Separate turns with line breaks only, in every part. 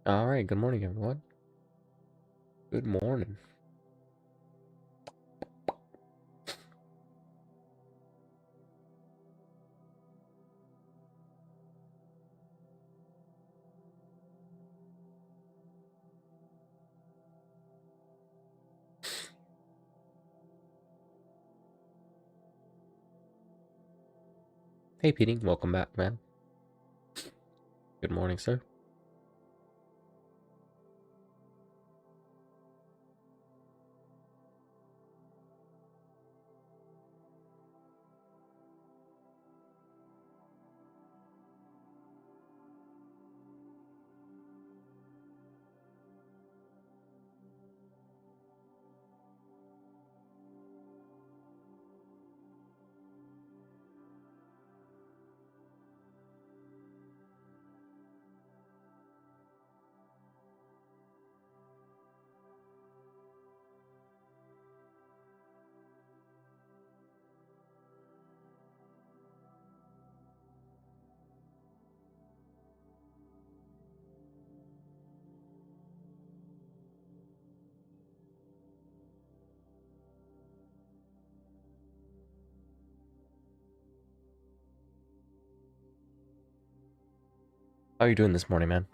All right, good morning, everyone. Good morning. Hey, Petey, welcome back, man. Good morning, sir. How are you doing this morning, man?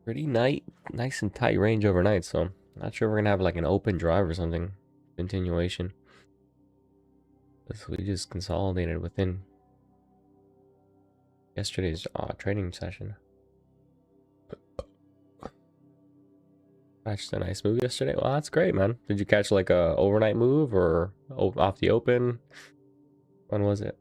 Pretty nice and tight range overnight, so not sure we're gonna have like an open drive or something. Continuation. So we just consolidated within yesterday's trading session. Catched a nice move yesterday. Well, that's great, man. Did you catch like a overnight move or off the open? When was it?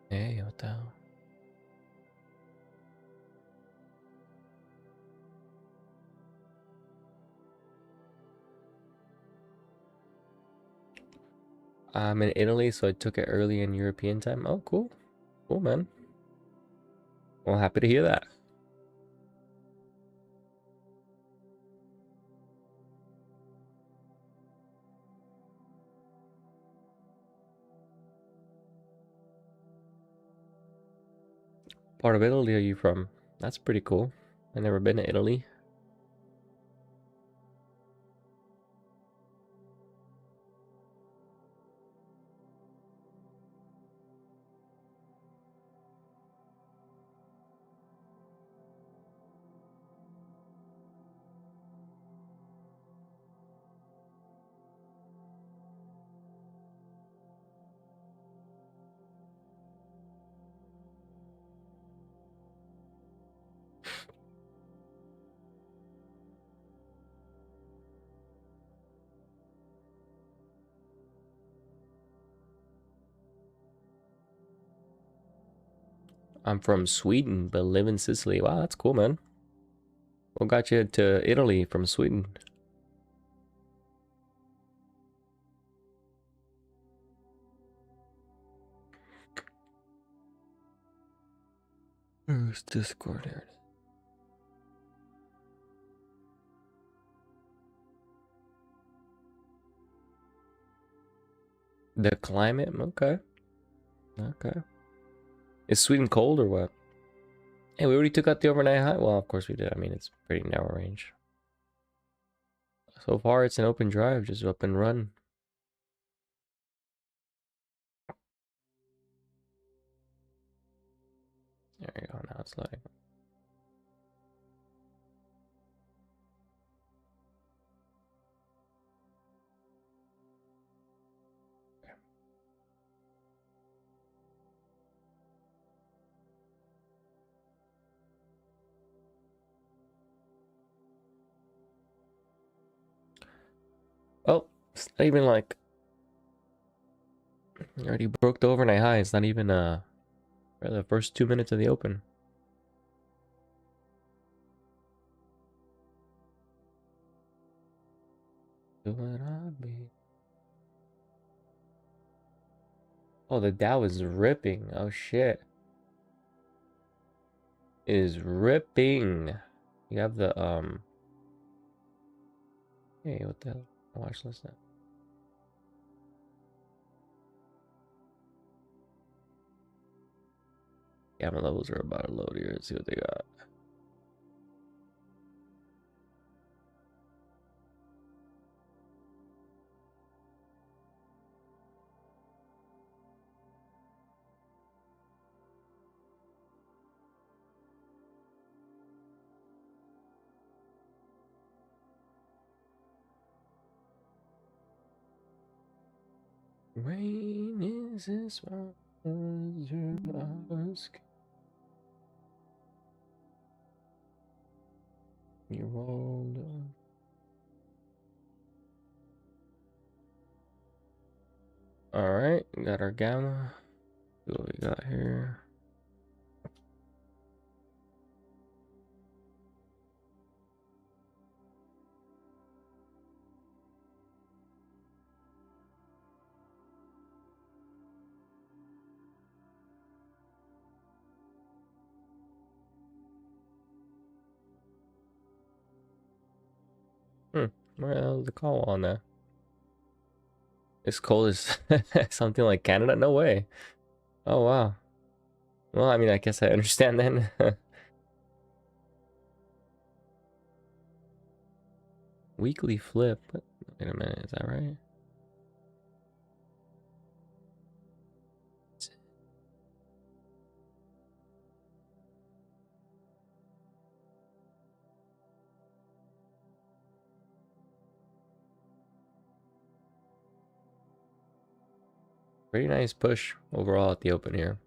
Hey, what the hell? I'm in Italy, so I took it early in European time. Oh, cool. Cool, man. Well, happy to hear that. Part of Italy are you from? That's pretty cool. I've never been to Italy. I'm from Sweden, but live in Sicily. Wow, that's cool, man. What got you to Italy from Sweden? Where's Discord here? The climate? Okay. Okay. Is Sweden cold or what? Hey, we already took out the overnight high. Well, of course we did. I mean, it's pretty narrow range. So far, it's an open drive, just up and run. There you go. Now it's loading. Oh, it's not even like you already broke the overnight high. It's not even the first 2 minutes of the open. Oh, the Dow is ripping. Oh shit. It is ripping. You have the hey, what the hell? Watch list now. Gamma levels are about to load here. Let's see what they got. Rain is this one. You rolled. All right, we got our gamma. See what we got here. Where the hell is the call on that? It's cold as something like Canada? No way. Oh wow. Well, I mean, I guess I understand then. Weekly flip. Wait a minute, is that right? Pretty nice push overall at the open here.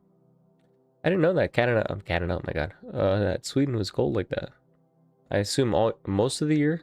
I didn't know that Canada, oh my god, that Sweden was cold like that. I assume most of the year.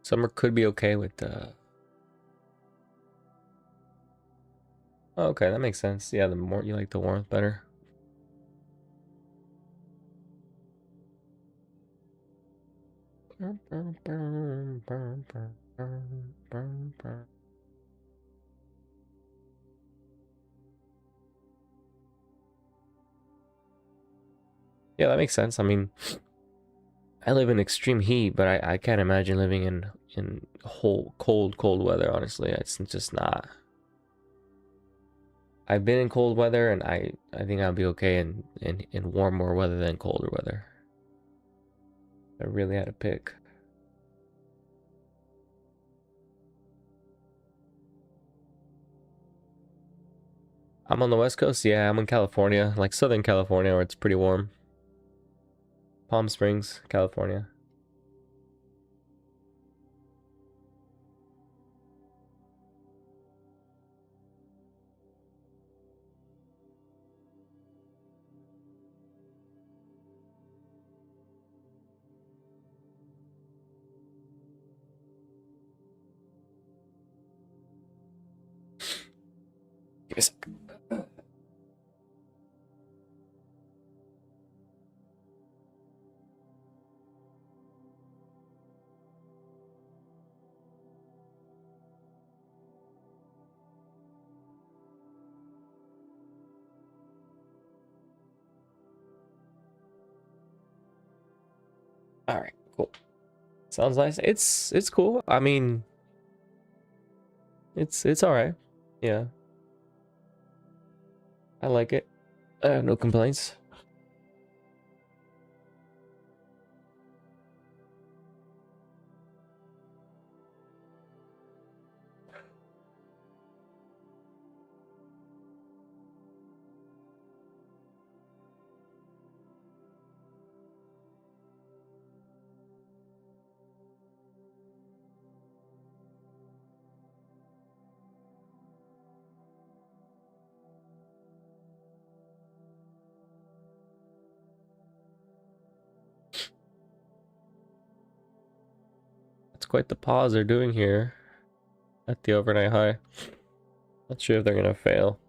Summer could be okay with oh, okay, that makes sense. Yeah, the more you like the warmth better. Yeah, that makes sense. I mean, I live in extreme heat, but I can't imagine living in whole cold weather, honestly. It's just not. I've been in cold weather and I think I'll be okay in warmer weather than colder weather. I really had to pick. I'm on the West Coast. Yeah, I'm in California, like Southern California, where it's pretty warm. Palm Springs, California. me a sec. All right, cool. Sounds nice. It's cool. I mean, it's all right. Yeah, I like it. I have no complaints. It's quite the pause they're doing here at the overnight high. Not sure if they're gonna fail.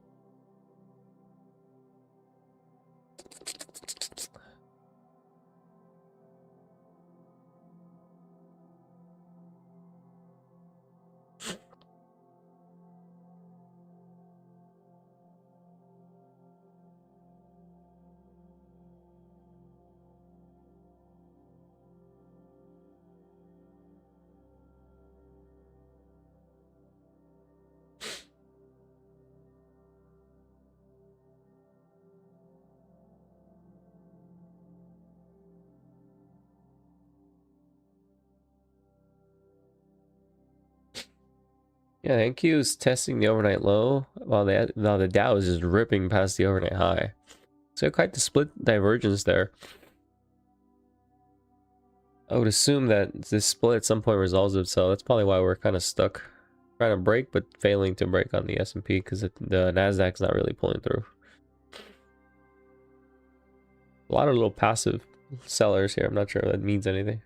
Yeah, NQ is testing the overnight low while the Dow is just ripping past the overnight high. So quite the split divergence there. I would assume that this split at some point resolves itself. That's probably why we're kind of stuck trying to break but failing to break on the S&P because the Nasdaq's not really pulling through. A lot of little passive sellers here. I'm not sure if that means anything.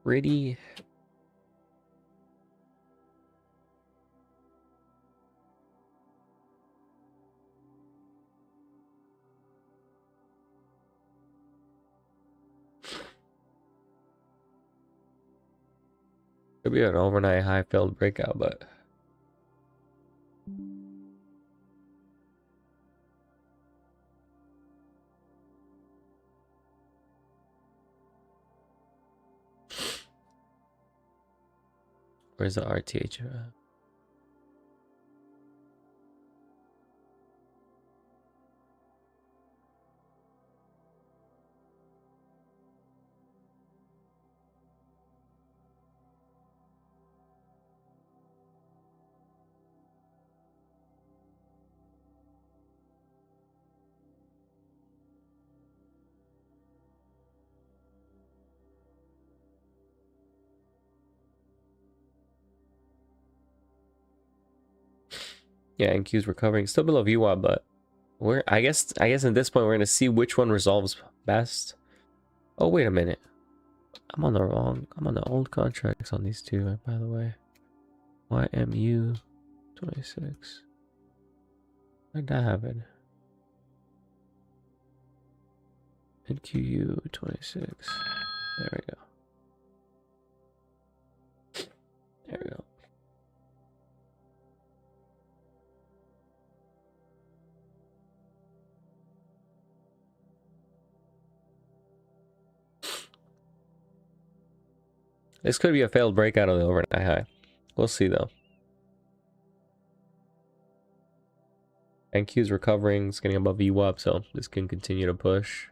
Pretty. Could be an overnight high failed breakout, but where's the RTH? Yeah, NQ's recovering, still below VWAP, but I guess at this point we're gonna see which one resolves best. Oh wait a minute, I'm on the old contracts on these two, by the way. YMU 26. Where'd that happen? NQU 26. There we go. There we go. This could be a failed breakout of the overnight high. We'll see though. NQ is recovering, it's getting above VWAP, so this can continue to push.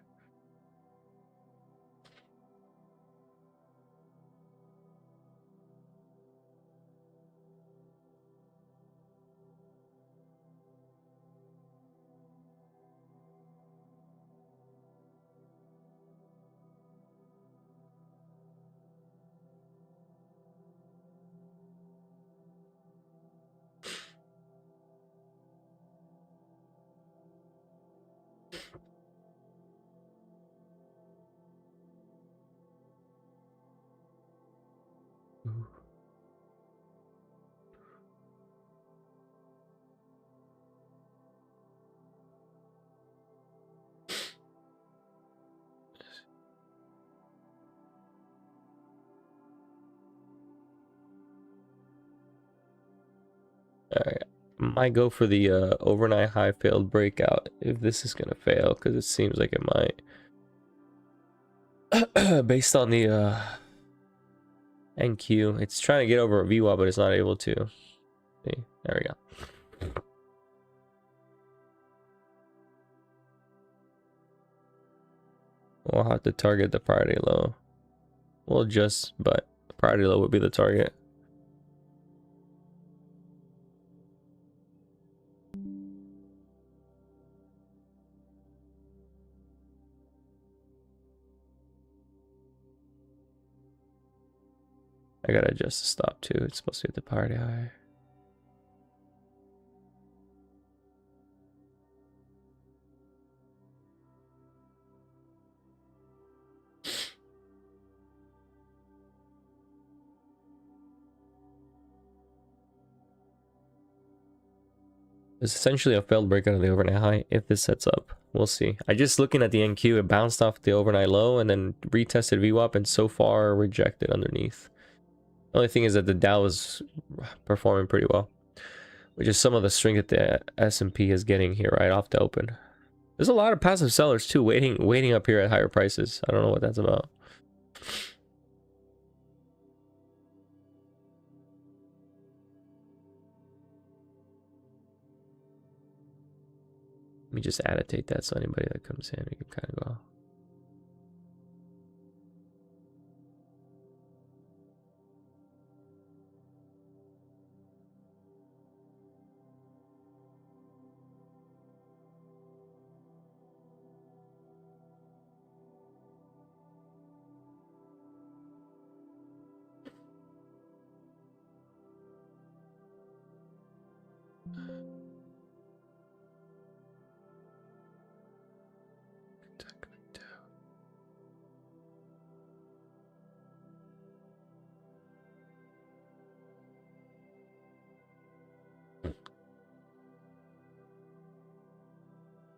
Alright, might go for the overnight high failed breakout if this is gonna fail, because it seems like it might. Based on the NQ, it's trying to get over a VWAP, but it's not able to. See, there we go. We'll have to target the Friday low. We'll adjust, but the Friday low would be the target. I gotta adjust the stop too. It's supposed to be at the party high. It's essentially a failed breakout of the overnight high if this sets up. We'll see. I just looking at the NQ, it bounced off the overnight low and then retested VWAP and so far rejected underneath. The only thing is that the Dow is performing pretty well, which is some of the strength that the S&P is getting here right off the open. There's a lot of passive sellers too waiting up here at higher prices. I don't know what that's about. Let me just annotate that so anybody that comes in, we can kind of go.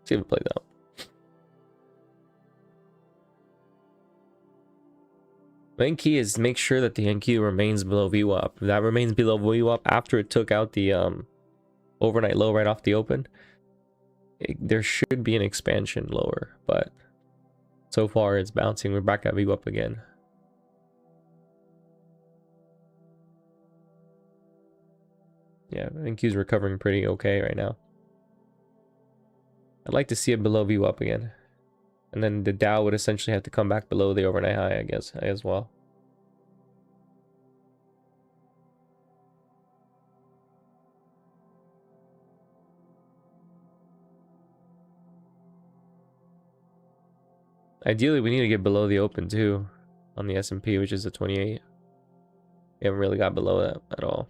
See if it plays out. Main key is make sure that the NQ remains below VWAP. If that remains below VWAP after it took out the overnight low right off the open, there should be an expansion lower, but so far it's bouncing. We're back at VWAP again. Yeah, NQ is recovering pretty okay right now. I'd like to see it below VWAP again. And then the Dow would essentially have to come back below the overnight high, I guess, as well. Ideally, we need to get below the open too on the S&P, which is the 28. We haven't really got below that at all.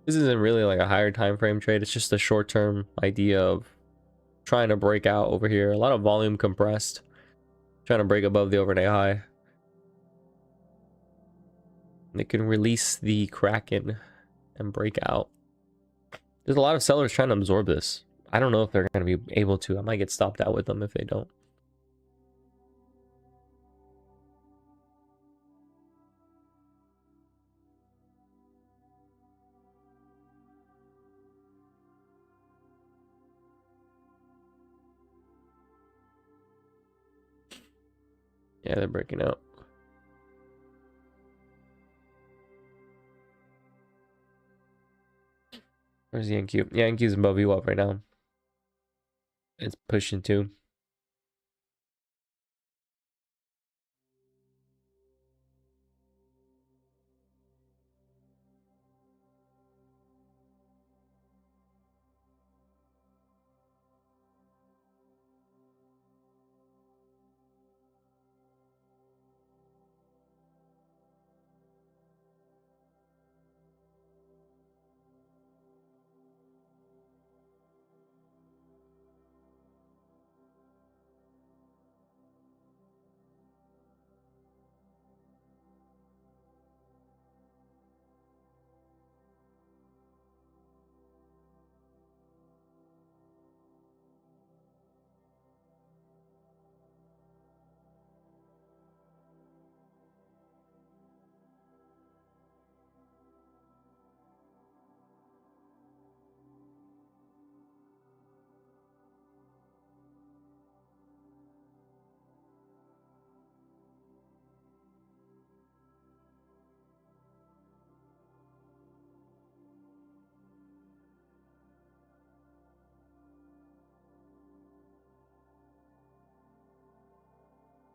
This isn't really like a higher time frame trade. It's just a short-term idea of trying to break out over here. A lot of volume compressed. Trying to break above the overnight high. And it can release the Kraken and break out. There's a lot of sellers trying to absorb this. I don't know if they're going to be able to. I might get stopped out with them if they don't. Yeah, they're breaking out. Where's the NQ? Yeah, NQ's above VWAP right now. It's pushing too.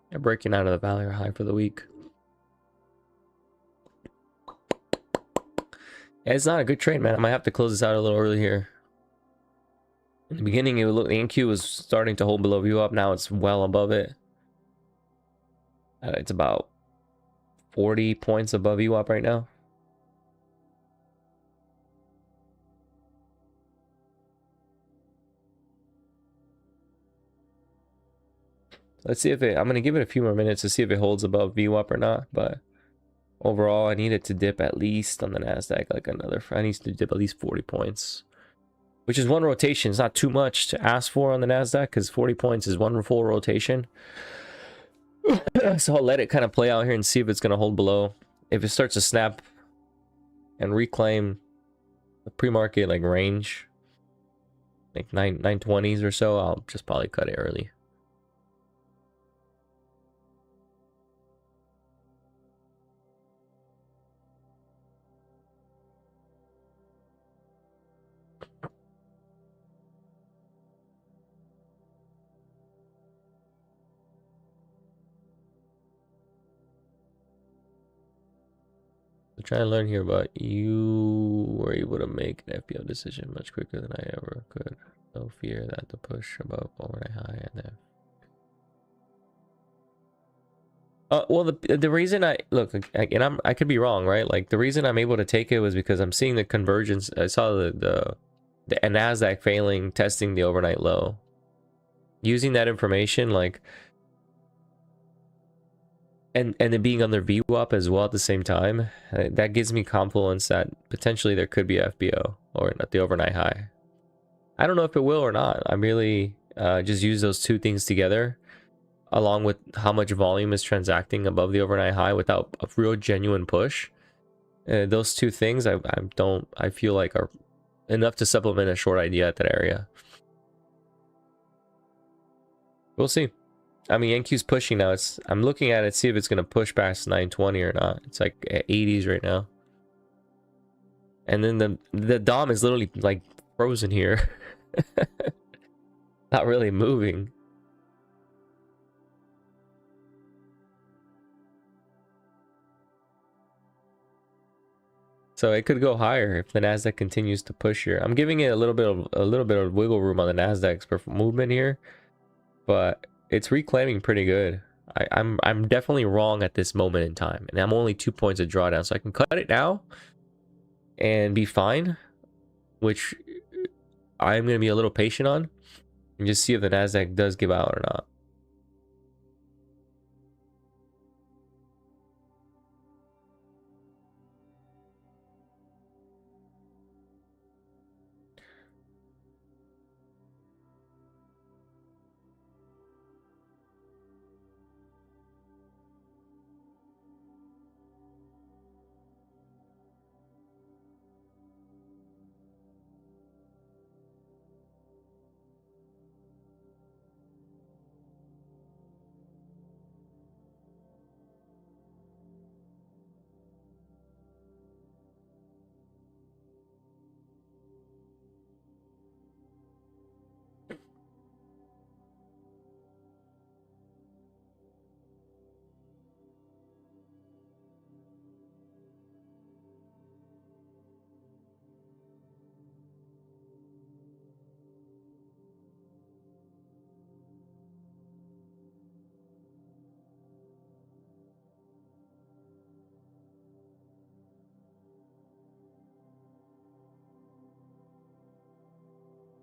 They're breaking out of the Valor high for the week. Yeah, it's not a good trade, man. I might have to close this out a little early here. In the beginning, it would look the NQ was starting to hold below VWAP. Now it's well above it. It's about 40 points above VWAP right now. Let's see if it, I'm going to give it a few more minutes to see if it holds above VWAP or not. But overall, I need it to dip at least on the NASDAQ, like another, I need to dip at least 40 points. Which is one rotation. It's not too much to ask for on the NASDAQ because 40 points is one full rotation. So I'll let it kind of play out here and see if it's going to hold below. If it starts to snap and reclaim the pre-market like range, like 920s or so, I'll just probably cut it early. I'm trying to learn here, but you were able to make an FPO decision much quicker than I ever could. No fear that the push above overnight high and then. Well, the reason I look, and I could be wrong, right? Like the reason I'm able to take it was because I'm seeing the convergence. I saw the Nasdaq failing testing the overnight low. Using that information, like, and it being under VWAP as well at the same time, that gives me confidence that potentially there could be a FBO or at the overnight high. I don't know if it will or not. I really just use those two things together, along with how much volume is transacting above the overnight high without a real genuine push. Those two things I feel like are enough to supplement a short idea at that area. We'll see. I mean, NQ's pushing now. I'm looking at it, see if it's gonna push past 920 or not. It's like at 80s right now. And then the DOM is literally like frozen here. Not really moving. So it could go higher if the Nasdaq continues to push here. I'm giving it a little bit of wiggle room on the Nasdaq's movement here, but it's reclaiming pretty good. I'm definitely wrong at this moment in time, and I'm only 2 points of drawdown, so I can cut it now and be fine, which I'm gonna be a little patient on, and just see if the Nasdaq does give out or not.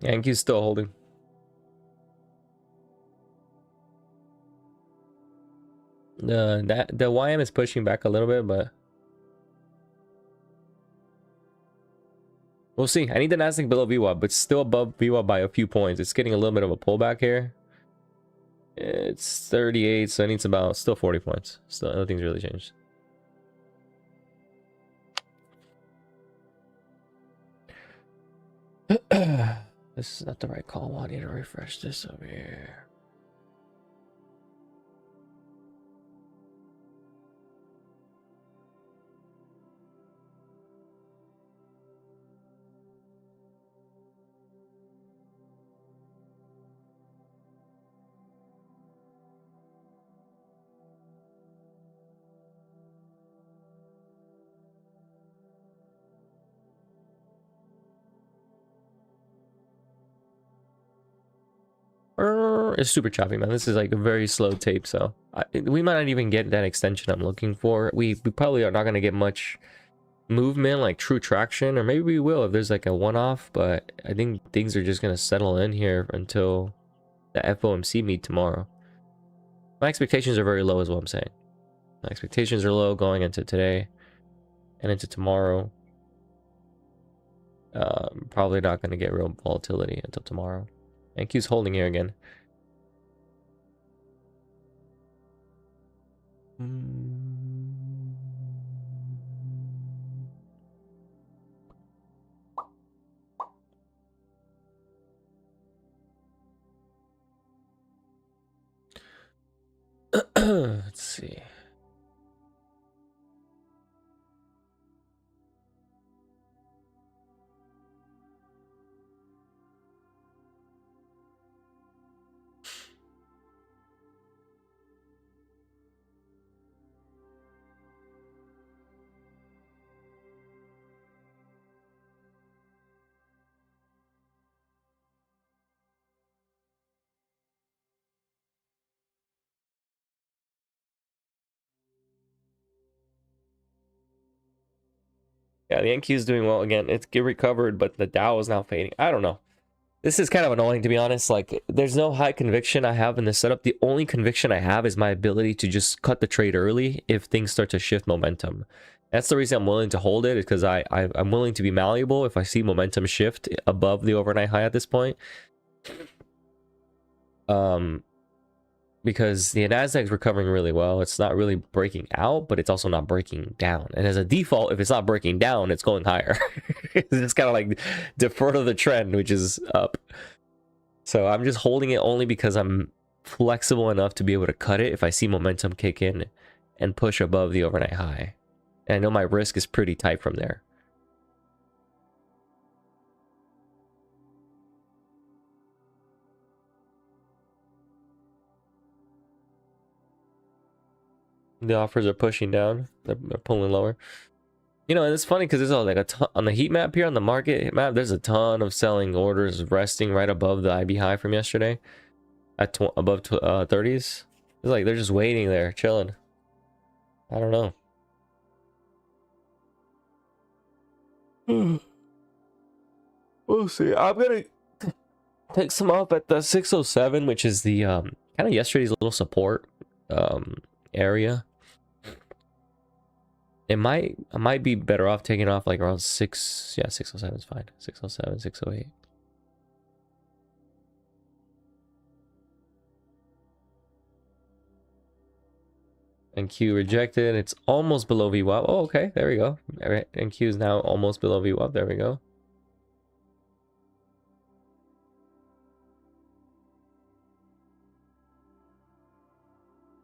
Yankees still holding. The YM is pushing back a little bit, but we'll see. I need the Nasdaq below VWAP, but still above VWAP by a few points. It's getting a little bit of a pullback here. It's 38, so it needs about still 40 points. Still, nothing's really changed. This is not the right call. I need to refresh this over here. It's super choppy, man. This is like a very slow tape, so we might not even get that extension I'm looking for. We probably are not going to get much movement, like true traction, or maybe we will if there's like a one-off, but I think things are just going to settle in here until the FOMC meet tomorrow. My expectations are very low is what I'm saying. My expectations are low going into today and into tomorrow. Probably not going to get real volatility until tomorrow. And Q's holding here again. Let's see. Yeah, the NQ is doing well again. It's get recovered, but the Dow is now fading. I don't know. This is kind of annoying, to be honest. Like, there's no high conviction I have in this setup. The only conviction I have is my ability to just cut the trade early if things start to shift momentum. That's the reason I'm willing to hold it, is because I'm willing to be malleable if I see momentum shift above the overnight high at this point. Because the Nasdaq's recovering really well. It's not really breaking out, but it's also not breaking down. And as a default, if it's not breaking down, it's going higher. It's kind of like defer to the trend, which is up. So I'm just holding it only because I'm flexible enough to be able to cut it if I see momentum kick in and push above the overnight high. And I know my risk is pretty tight from there. The offers are pushing down. They're pulling lower. You know, and it's funny because there's all like a ton on the heat map here on the market map. There's a ton of selling orders resting right above the IB high from yesterday at above 30s. It's like they're just waiting there, chilling. I don't know. We'll see. I'm gonna take some up at the 607, which is the kind of yesterday's little support area. I might be better off taking off like around 607 is fine. 607, 608. And Q rejected. It's almost below VWAP. Oh, okay. There we go. All right. And Q is now almost below VWAP. There we go.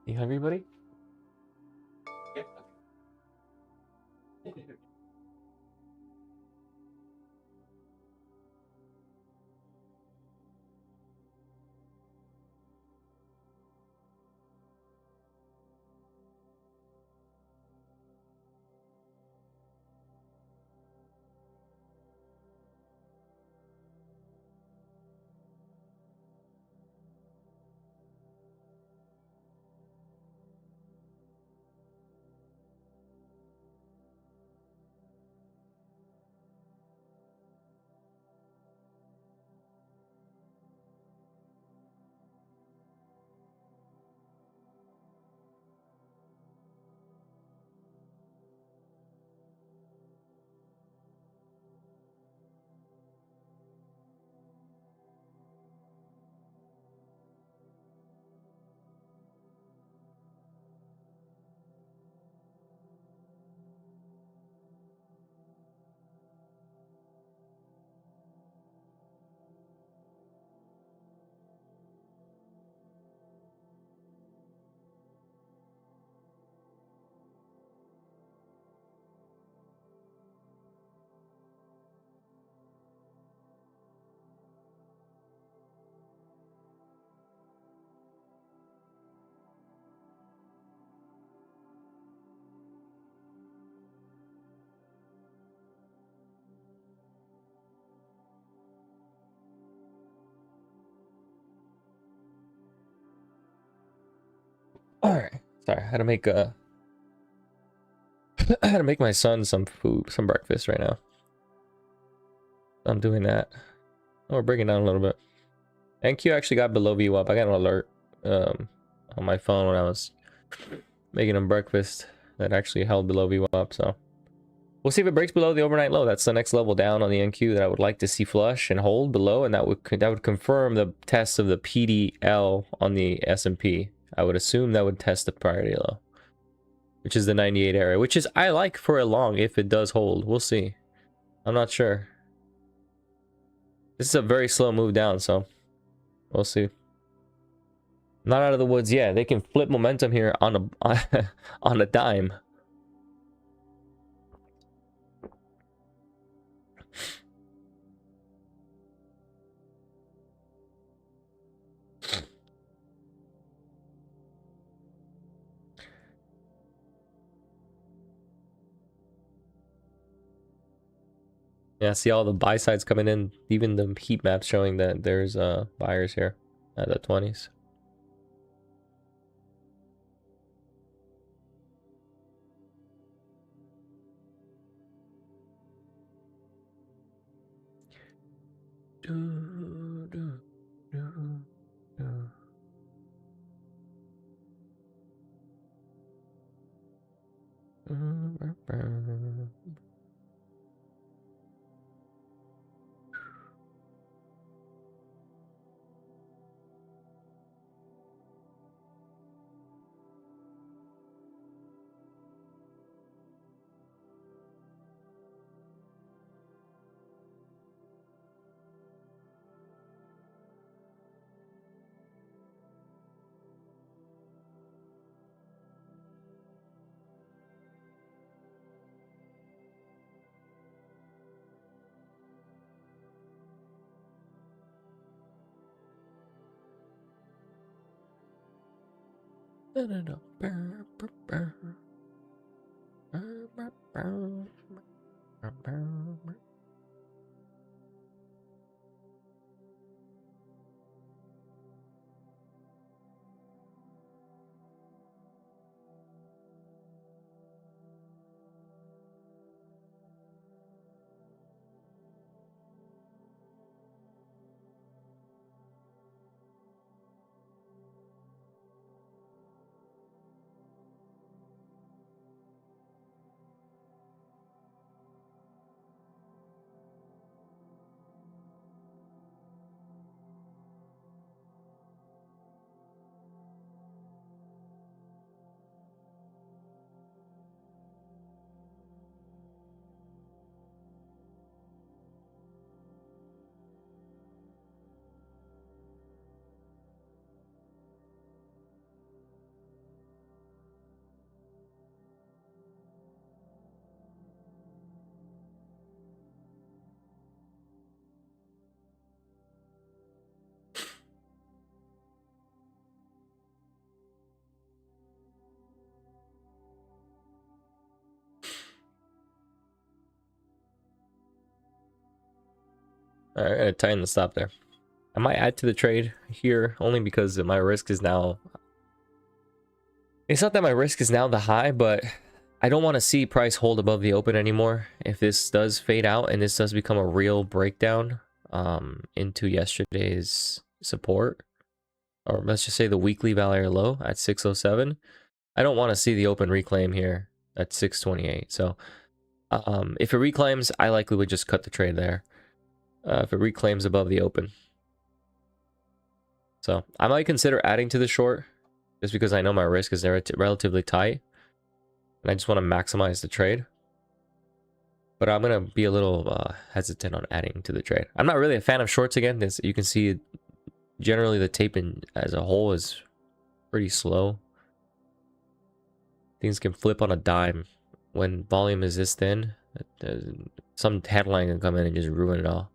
You hungry, buddy? Yeah. All right. Sorry, I had to make I had to make my son some food, some breakfast right now. I'm doing that. Oh, we're breaking down a little bit. NQ actually got below VWAP. I got an alert on my phone when I was making him breakfast that actually held below VWAP. So we'll see if it breaks below the overnight low. That's the next level down on the NQ that I would like to see flush and hold below, and that would confirm the test of the PDL on the S&P. I would assume that would test the priority low, which is the 98 area, which is I like for a long if it does hold. We'll see. I'm not sure. This is a very slow move down, so we'll see. Not out of the woods yet. They can flip momentum here on a on a dime. Yeah, see all the buy sides coming in. Even the heat maps showing that there's buyers here at the 20s. All right, I gotta tighten the stop there. I might add to the trade here only because my risk is now... It's not that my risk is now the high, but I don't want to see price hold above the open anymore. If this does fade out and this does become a real breakdown into yesterday's support, or let's just say the weekly value low at 607, I don't want to see the open reclaim here at 628. So if it reclaims, I likely would just cut the trade there. If it reclaims above the open. So I might consider adding to the short just because I know my risk is relatively tight and I just want to maximize the trade. But I'm going to be a little hesitant on adding to the trade. I'm not really a fan of shorts again. As you can see, generally the tape as a whole is pretty slow. Things can flip on a dime. When volume is this thin, some headline can come in and just ruin it all.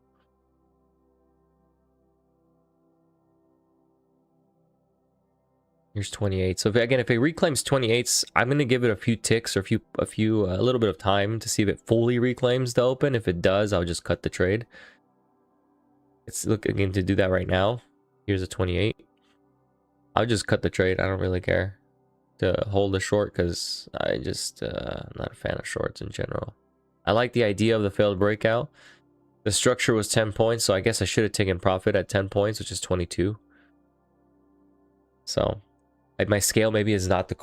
Here's 28. So if it reclaims 28s, I'm going to give it a few ticks or a little bit of time to see if it fully reclaims the open. If it does, I'll just cut the trade. It's looking to do that right now. Here's a 28. I'll just cut the trade. I don't really care. to hold a short because I just I'm not a fan of shorts in general. I like the idea of the failed breakout. The structure was 10 points, so I guess I should have taken profit at 10 points, which is 22. So like my scale maybe is not the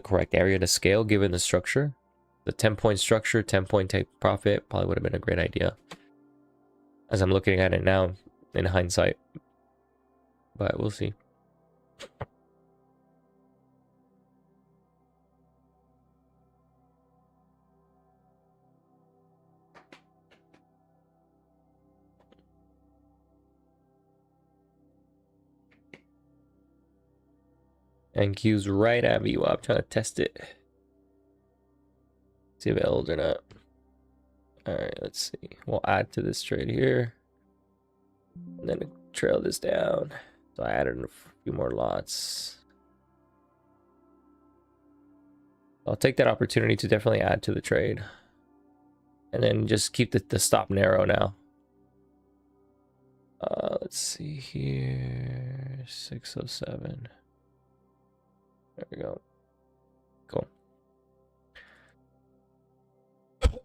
correct area to scale given the structure. The 10-point structure, 10-point take profit probably would have been a great idea as I'm looking at it now in hindsight. But we'll see. NQ's right at VWAP. I'm trying to test it. See if it holds or not. Alright, let's see. We'll add to this trade here. And then trail this down. So I added a few more lots. I'll take that opportunity to definitely add to the trade. And then just keep the stop narrow now. Let's see here. 607. There we go. Cool.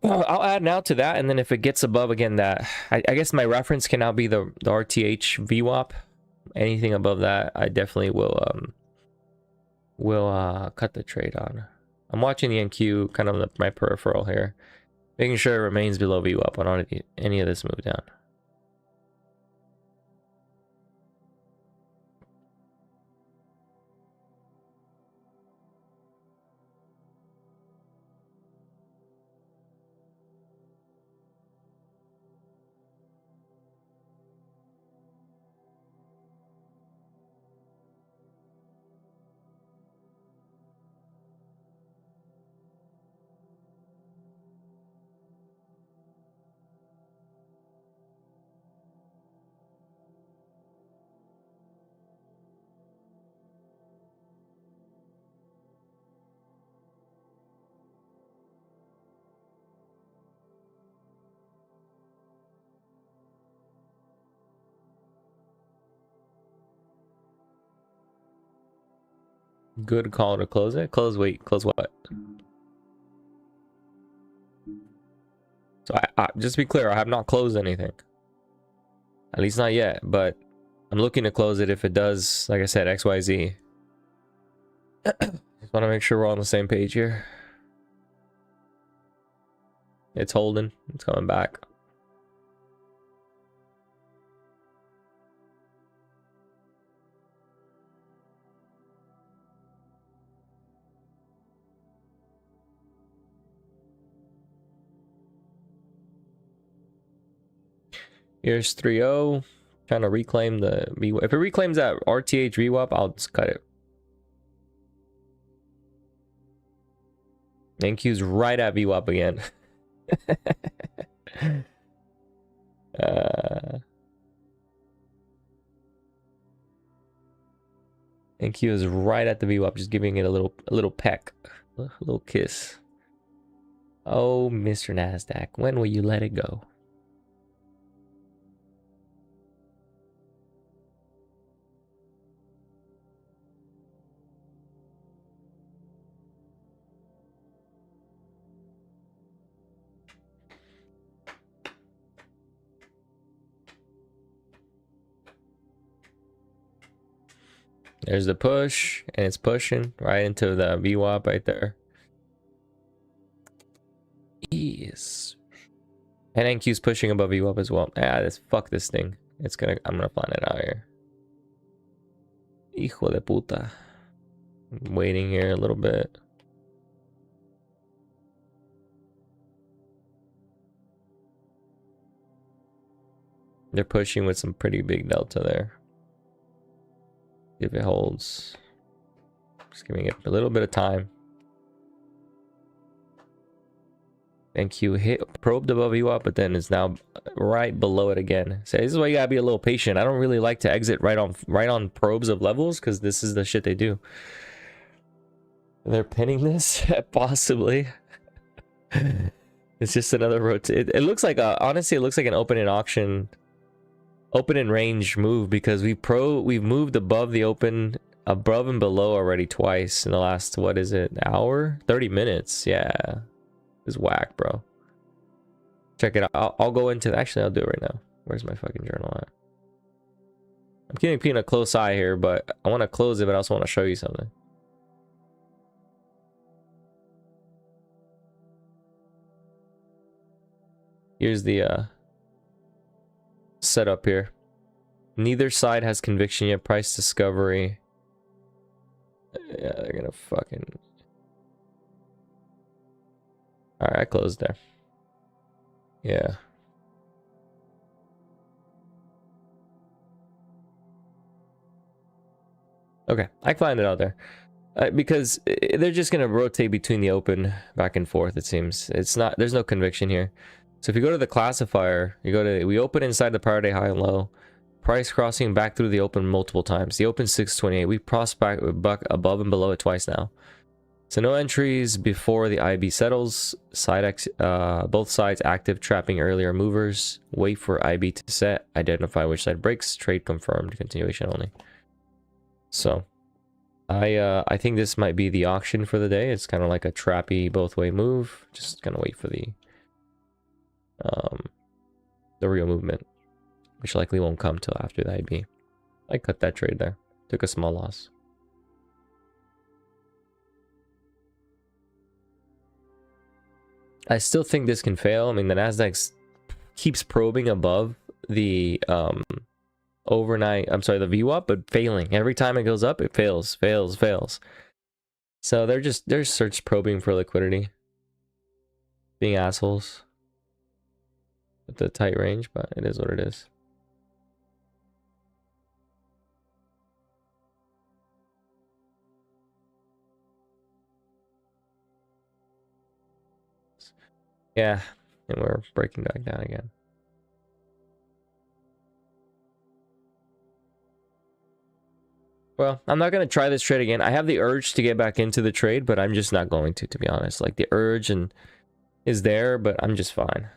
I'll add now to that, and then if it gets above again that, I guess my reference can now be the RTH VWAP. Anything above that, I definitely will cut the trade on. I'm watching the NQ, kind of my peripheral here, making sure it remains below VWAP on any of this move down. Good call to close it. Close, wait, close what? So I just to be clear, I have not closed anything. At least not yet, but I'm looking to close it if it does, like I said, XYZ. Just want to make sure we're on the same page here. It's holding. It's coming back. Here's 3-0. Trying to reclaim the VWAP. If it reclaims that RTH VWAP, I'll just cut it. NQ's right at VWAP again. NQ is right at the VWAP, just giving it a little peck, a little kiss. Oh, Mr. NASDAQ, when will you let it go? There's the push, and it's pushing right into the VWAP right there. Yes. And NQ's pushing above VWAP as well. Ah, fuck this thing. I'm gonna plan it out here. Hijo de puta. I'm waiting here a little bit. They're pushing with some pretty big delta there. If it holds, just giving it a little bit of time. NQ probed above VWAP, but then is now right below it again. So this is why you gotta be a little patient. I don't really like to exit right on probes of levels because this is the shit they do. They're pinning this possibly. It's just another rotate. It looks like honestly, it looks like an open in auction. Open in range move because we've moved above the open above and below already twice in the last, what is it, hour? 30 minutes. Yeah. It's whack, bro. Check it out. I'll go into, actually, I'll do it right now. Where's my fucking journal at? I'm keeping a close eye here, but I want to close it, but I also want to show you something. Here's the setup here. Neither side has conviction yet. Price discovery. Yeah, they're gonna fucking... Alright, I closed there. Yeah. Okay, I find it out there. Because they're just gonna rotate between the open back and forth, it seems. It's not, there's no conviction here. So if you go to the classifier, you go to, we open inside the prior day high and low. Price crossing back through the open multiple times. The open 628. We crossed back above and below it twice now. So no entries before the IB settles. Both sides active, trapping earlier movers. Wait for IB to set. Identify which side breaks. Trade confirmed. Continuation only. So I think this might be the auction for the day. It's kind of like a trappy both way move. Just gonna wait for the real movement, which likely won't come till after the IB. I cut that trade there. Took a small loss. I still think this can fail. I mean, the Nasdaq keeps probing above the overnight, I'm sorry, the VWAP, but failing. Every time it goes up, it fails. So they're search probing for liquidity. Being assholes. With the tight range, but it is what it is. Yeah, and we're breaking back down again. Well, I'm not going to try this trade again. I have the urge to get back into the trade, but I'm just not going to be honest. Like, the urge is there, but I'm just fine.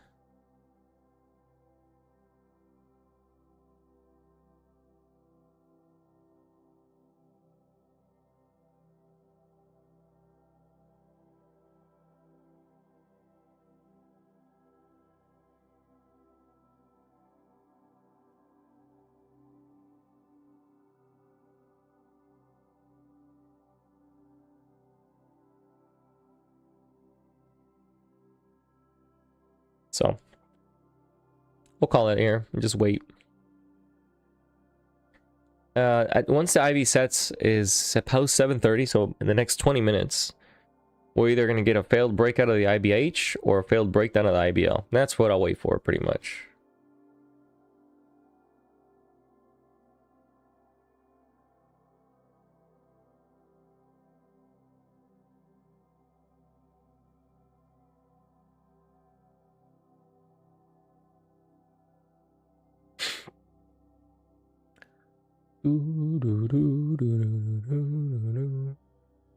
So we'll call it here and just wait. Once the IV sets is post 7:30, so in the next 20 minutes, we're either going to get a failed breakout of the IBH or a failed breakdown of the IBL. That's what I'll wait for, pretty much.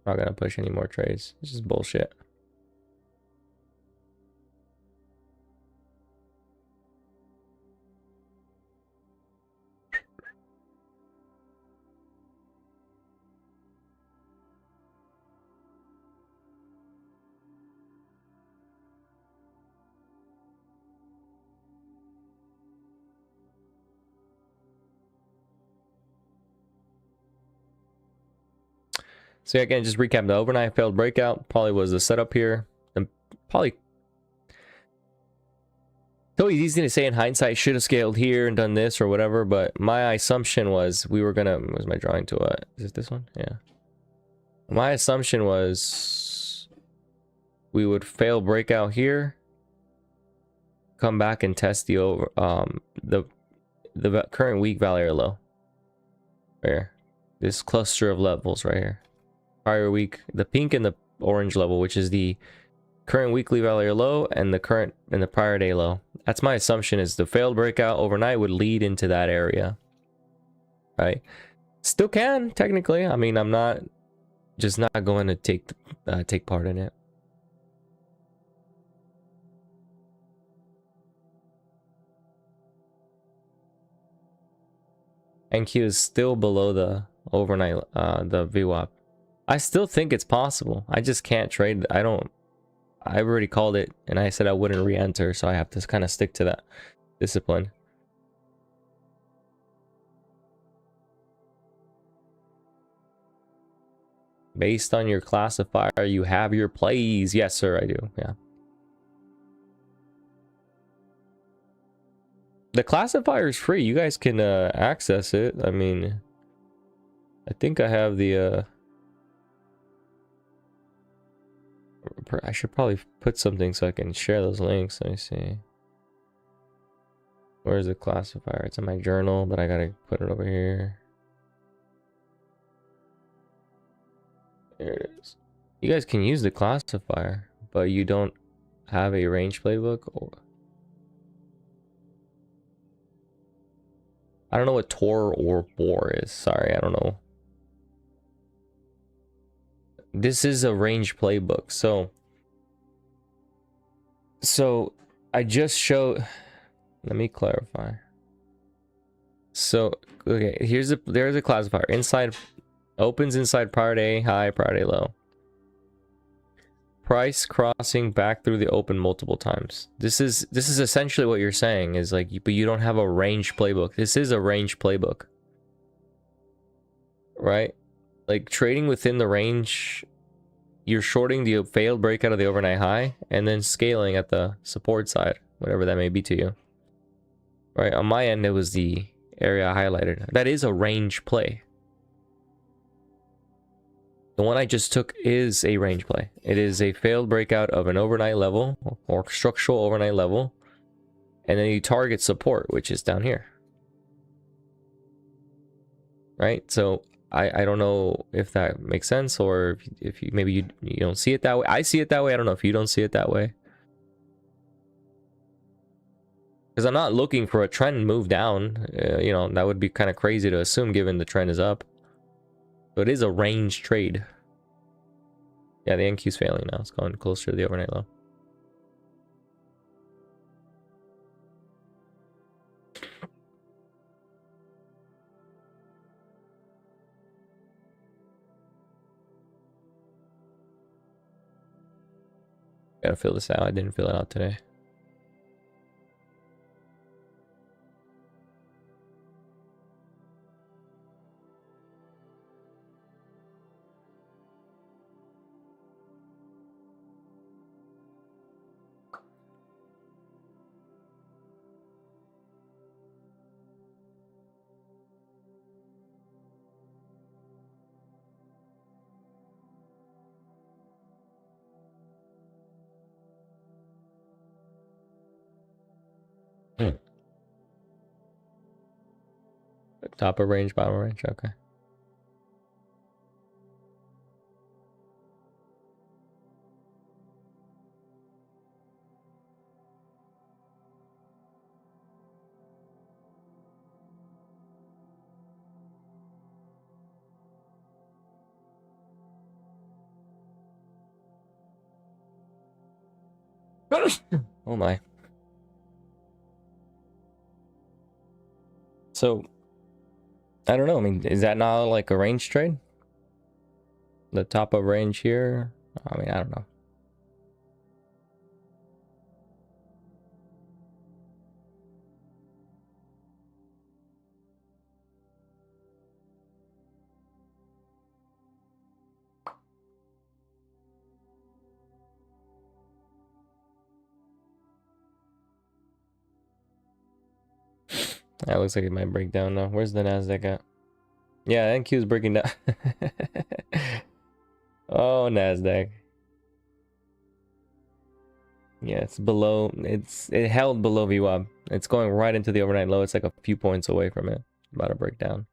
Not gonna push any more trades. This is bullshit. So yeah, again, just recap the overnight failed breakout. Probably was the setup here. And probably so easy to say in hindsight, should have scaled here and done this or whatever, but my assumption was we were gonna, was my drawing to a, is it this one? Yeah. My assumption was we would fail breakout here, come back and test the over the current week value low. Right here. This cluster of levels right here. Prior week, the pink and the orange level, which is the current weekly value low and the current and the prior day low. That's my assumption, is the failed breakout overnight would lead into that area. Right? Still can, technically. I mean, I'm not just not going to take part in it. NQ is still below overnight, the VWAP. I still think it's possible. I just can't trade. I already called it, and I said I wouldn't re-enter, so I have to kind of stick to that discipline. Based on your classifier, you have your plays. Yes, sir, I do. Yeah. The classifier is free. You guys can access it. I mean, I think I have the I should probably put something so I can share those links. Let me see. Where's the classifier? It's in my journal, but I gotta put it over here. There it is. You guys can use the classifier, but you don't have a range playbook. Or I don't know what Tor or Bor is. Sorry, I don't know. This is a range playbook. So I just showed. Let me clarify. So okay, there's a classifier. Inside opens inside prior day high, prior day low. Price crossing back through the open multiple times. This is essentially what you're saying is like, but you don't have a range playbook. This is a range playbook, right? Like trading within the range, you're shorting the failed breakout of the overnight high and then scaling at the support side, whatever that may be to you. Right, on my end, it was the area highlighted. That is a range play. The one I just took is a range play. It is a failed breakout of an overnight level or structural overnight level. And then you target support, which is down here. Right? So I don't know if that makes sense, or if you maybe you don't see it that way. I see it that way. I don't know if you don't see it that way. Because I'm not looking for a trend move down. You know, that would be kind of crazy to assume given the trend is up. So it is a range trade. Yeah, the NQ is failing now. It's going closer to the overnight low. Gotta fill this out. I didn't fill it out today. Top of range, bottom of range. Okay. Oh my. So, I don't know. I mean, is that not like a range trade? The top of range here? I mean, I don't know. That looks like it might break down now. Where's the Nasdaq at? Yeah, NQ is breaking down. Oh, Nasdaq. Yeah, it's below. It held below VWAP. It's going right into the overnight low. It's like a few points away from it. About to break down,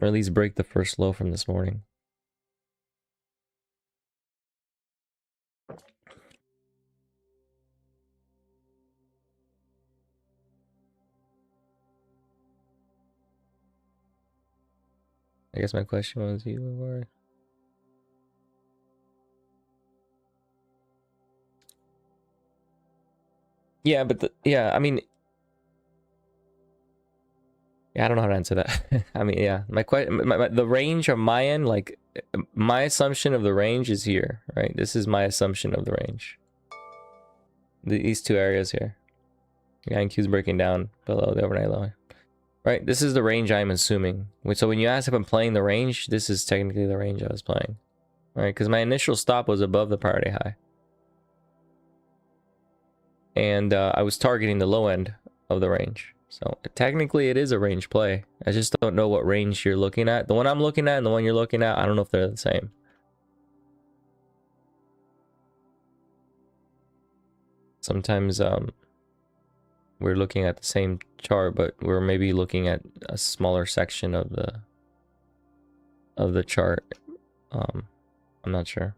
or at least break the first low from this morning. I guess my question was, you were. Yeah, but yeah, I mean, Yeah, I don't know how to answer that. I mean, yeah, the range on my end, like my assumption of the range is here, right? This is my assumption of the range. These two areas here. The INQ is breaking down below the overnight low. Right, this is the range I'm assuming. So when you ask if I'm playing the range, this is technically the range I was playing. All right, because my initial stop was above the priority high. And I was targeting the low end of the range. So technically it is a range play. I just don't know what range you're looking at. The one I'm looking at and the one you're looking at, I don't know if they're the same. Sometimes we're looking at the same chart, but we're maybe looking at a smaller section of the chart. I'm not sure.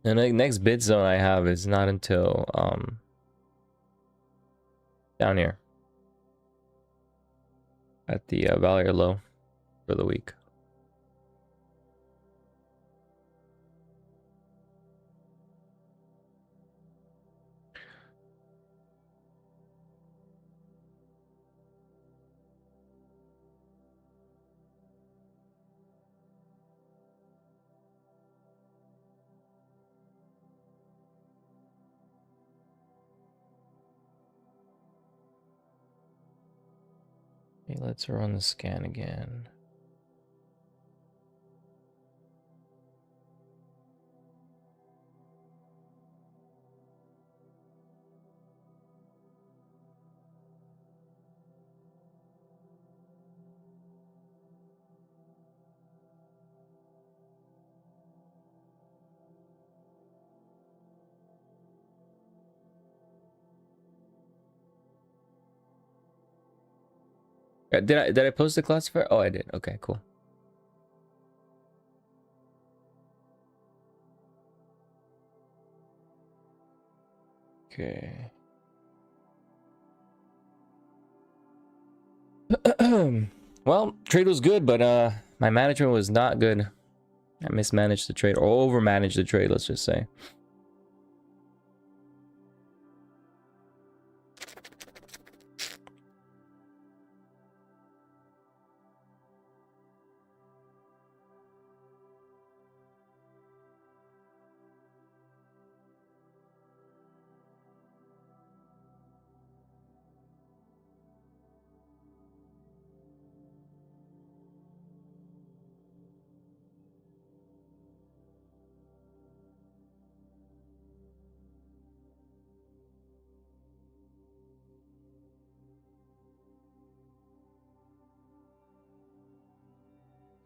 And the next bid zone I have is not until down here at the value low for the week. Okay, let's run the scan again. Did I post the classifier? Oh, I did. Okay, cool. Okay. Well, trade was good, but my management was not good. I mismanaged the trade, or overmanaged the trade, let's just say.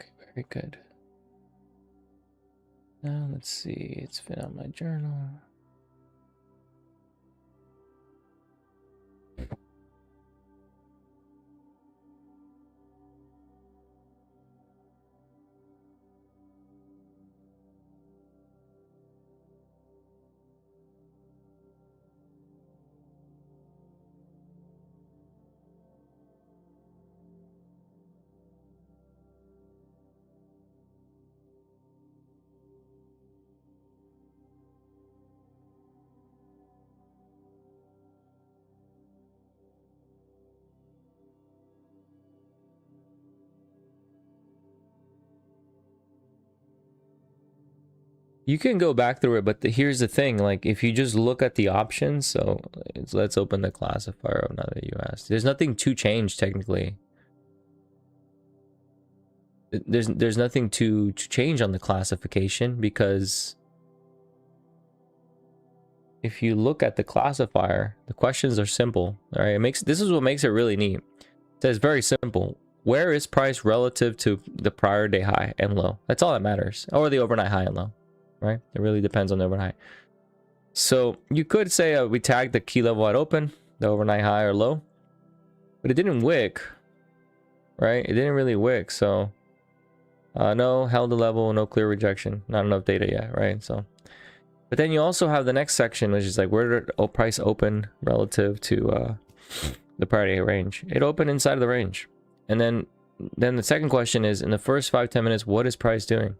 Okay, very good. Now let's see, it's been on my journal. You can go back through it, but here's the thing, like if you just look at the options, so let's open the classifier now that you asked. There's nothing to change technically. there's nothing to change on the classification, because if you look at the classifier, the questions are simple. All right, this is what makes it really neat. It says very simple. Where is price relative to the prior day high and low? That's all that matters. Or the overnight high and low, right? It really depends on the overnight. So you could say we tagged the key level at open, the overnight high or low, but it didn't wick, right? It didn't really wick. So no, held the level, no clear rejection, not enough data yet, right? So, but then you also have the next section, which is like, where did price open relative to the prior day range? It opened inside of the range. And then the second question is, in the first 5-10 minutes, what is price doing?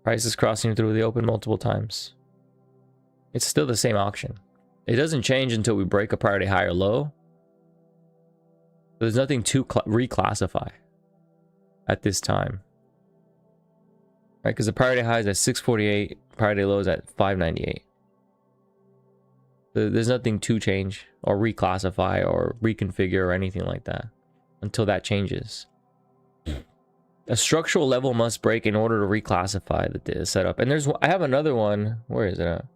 Price is crossing through the open multiple times. It's still the same auction. It doesn't change until we break a prior day high or low. There's nothing to reclassify at this time, right? Because the prior day high is at 648, prior day low is at 598. There's nothing to change or reclassify or reconfigure or anything like that until that changes. A structural level must break in order to reclassify the setup. And I have another one. Where is it at?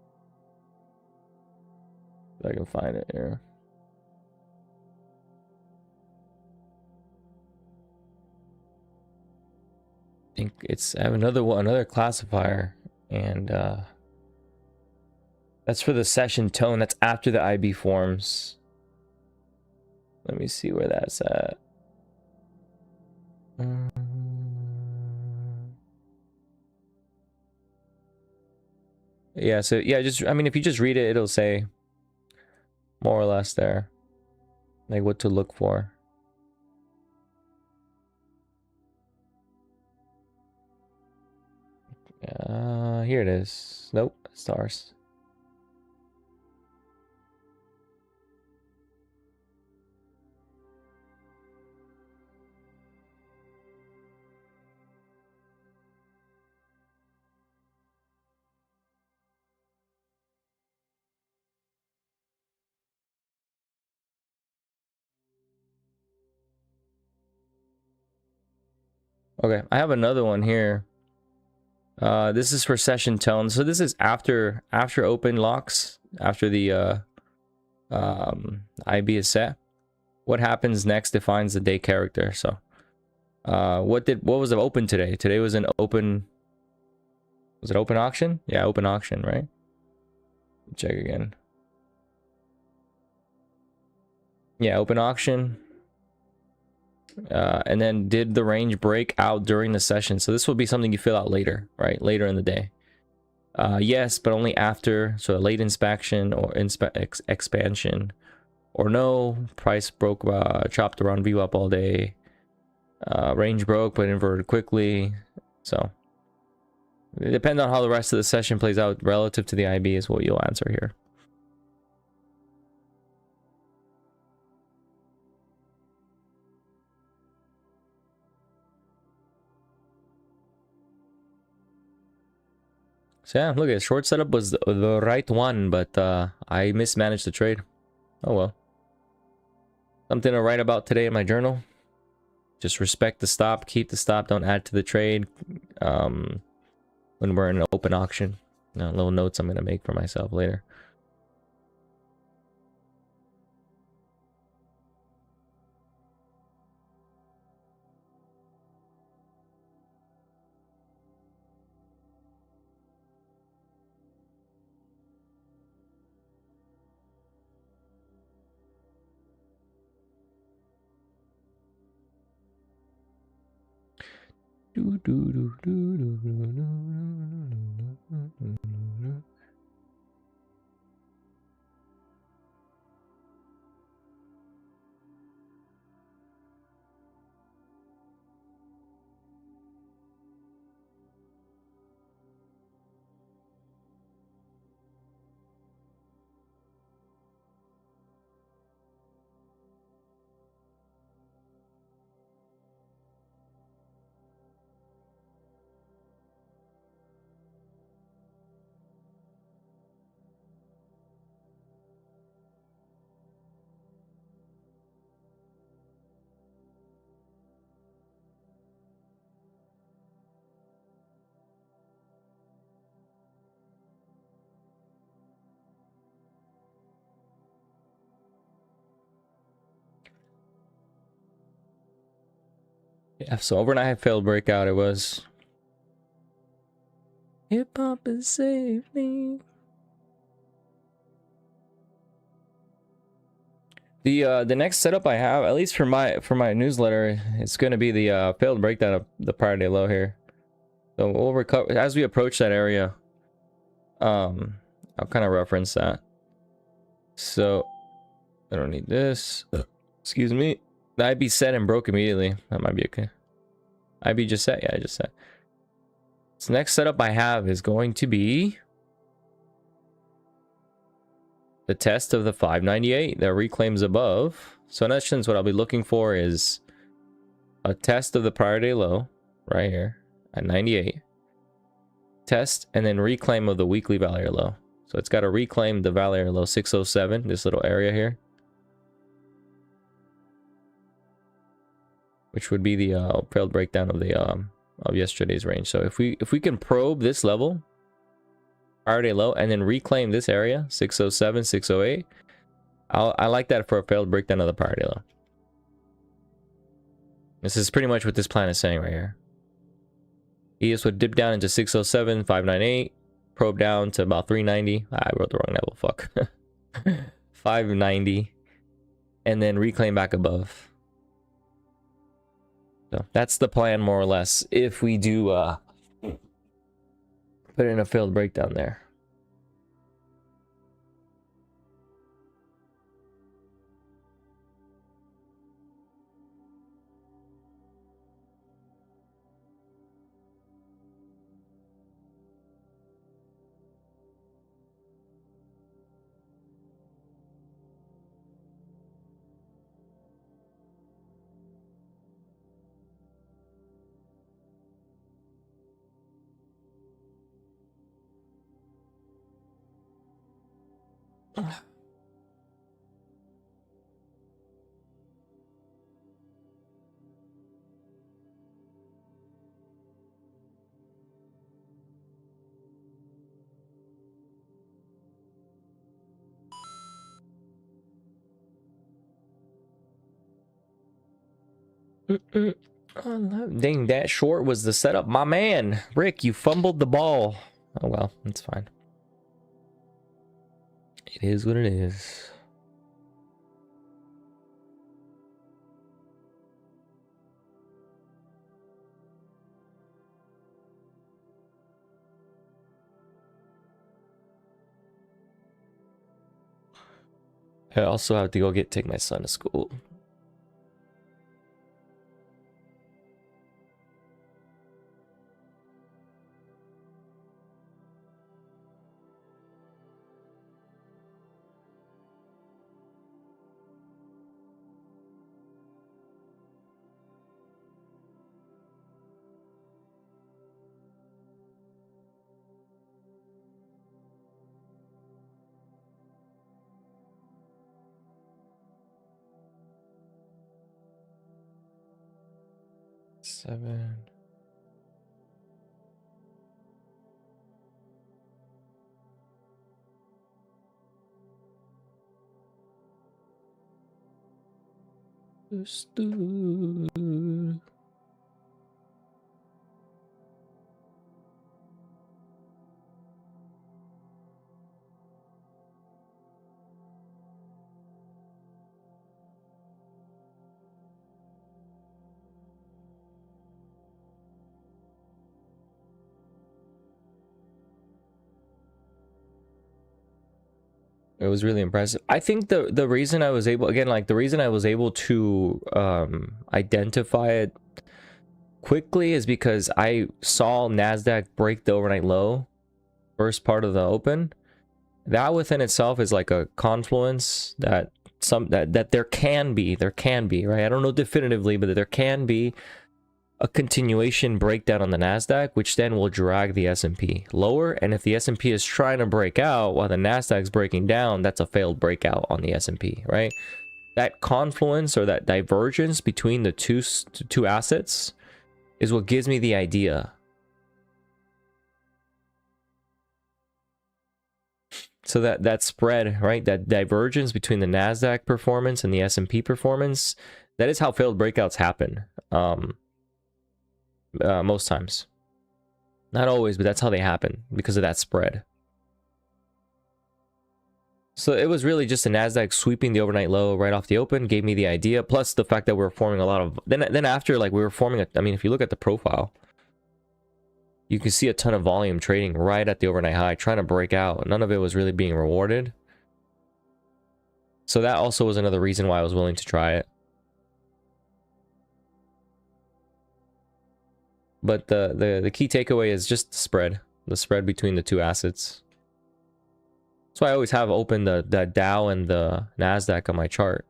If I can find it here. I think I have another one, another classifier, and that's for the session tone. That's after the IB forms. Let me see where that's at. Yeah, so yeah, I mean, if you just read it, it'll say more or less there, like what to look for. Here it is. Nope, stars. Okay, I have another one here. This is for session tone. So this is after open locks, after the IB is set. What happens next defines the day character. So what was the open today? Today was an open. Was it open auction? Yeah, open auction, right? Check again. Yeah, open auction. And then did the range break out during the session? So this will be something you fill out later, right? Later in the day. Yes, but only after. So a late inspection or expansion, or no. Price broke, chopped around VWAP all day. Range broke but inverted quickly. So it depends on how the rest of the session plays out relative to the IB is what you'll answer here. So yeah, look at it. Short setup was the right one, but I mismanaged the trade. Oh well. Something to write about today in my journal. Just respect the stop, keep the stop, don't add to the trade when we're in an open auction. Little notes I'm going to make for myself later. Yeah, so overnight failed breakout. It was hip hop is save me. The next setup I have, at least for my newsletter, it's going to be the failed breakdown of the prior day low here. So we'll recover as we approach that area. I'll kind of reference that. So I don't need this. Excuse me. The IB set and broke immediately. That might be okay. IB just set. Yeah, I just set. So next setup I have is going to be the test of the 598 that reclaims above. So in essence, what I'll be looking for is a test of the prior day low right here at 98. Test and then reclaim of the weekly value low. So it's got to reclaim the value low 607, this little area here, which would be the failed breakdown of the of yesterday's range. So if we can probe this level, prior day low, and then reclaim this area 607, 608, I like that for a failed breakdown of the prior day low. This is pretty much what this plan is saying right here. ES would dip down into 607, 598, probe down to about 390. I wrote the wrong level, fuck. 590, and then reclaim back above. So that's the plan more or less if we do put in a failed breakdown there. Dang, that short was the setup. My man, Rick, you fumbled the ball. Oh well, it's fine. It is what it is. I also have to go take my son to school. Seven. It was really impressive. I think the reason I was able, again, like the reason I was able to identify it quickly is because I saw NASDAQ break the overnight low first part of the open. That within itself is like a confluence that that there can be, right? I don't know definitively, but there can be a continuation breakdown on the NASDAQ, which then will drag the S&P lower. And if the S&P is trying to break out while the NASDAQ is breaking down, that's a failed breakout on the S&P, right? That confluence or that divergence between the two assets is what gives me the idea. So that spread, right? That divergence between the NASDAQ performance and the S&P performance, that is how failed breakouts happen. most times. Not always, but that's how they happen because of that spread. So it was really just a NASDAQ sweeping the overnight low right off the open, gave me the idea. Plus the fact that we were forming a lot of... Then after, like, we were forming... I mean, if you look at the profile, you can see a ton of volume trading right at the overnight high, trying to break out. None of it was really being rewarded. So that also was another reason why I was willing to try it. But the key takeaway is just the spread between the two assets. That's why I always have open the Dow and the NASDAQ on my chart.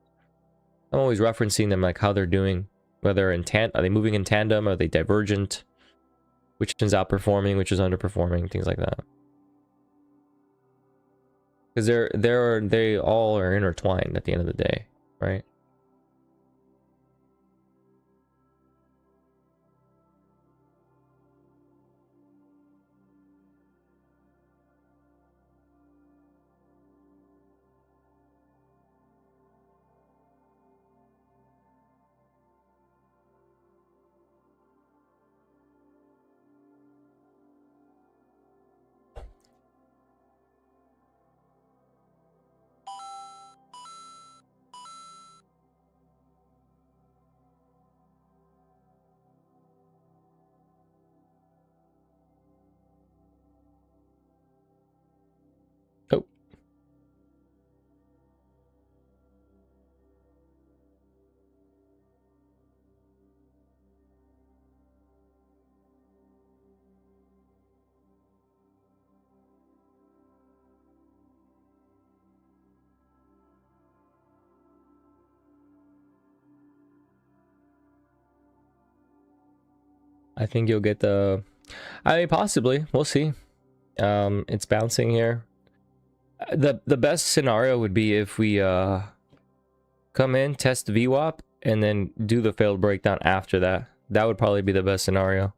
I'm always referencing them, like how they're doing, whether are they moving in tandem, are they divergent, which one's outperforming, which is underperforming, things like that. Because they all are intertwined at the end of the day, right? Oh. I think you'll get I mean, possibly. We'll see. It's bouncing here. The best scenario would be if we come in, test VWAP, and then do the failed breakdown after that. That would probably be the best scenario.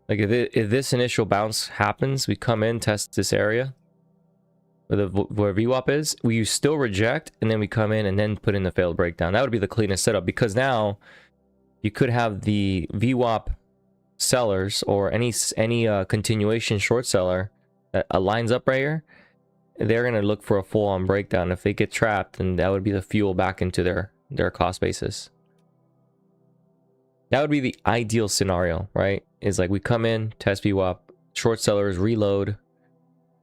Like if this initial bounce happens, we come in, test this area where VWAP is, we still reject, and then we come in and then put in the failed breakdown. That would be the cleanest setup, because now you could have the VWAP sellers or any continuation short seller that lines up right here. They're going to look for a full-on breakdown. If they get trapped, then that would be the fuel back into their cost basis. That would be the ideal scenario, right? Is like we come in, test VWAP, short sellers reload,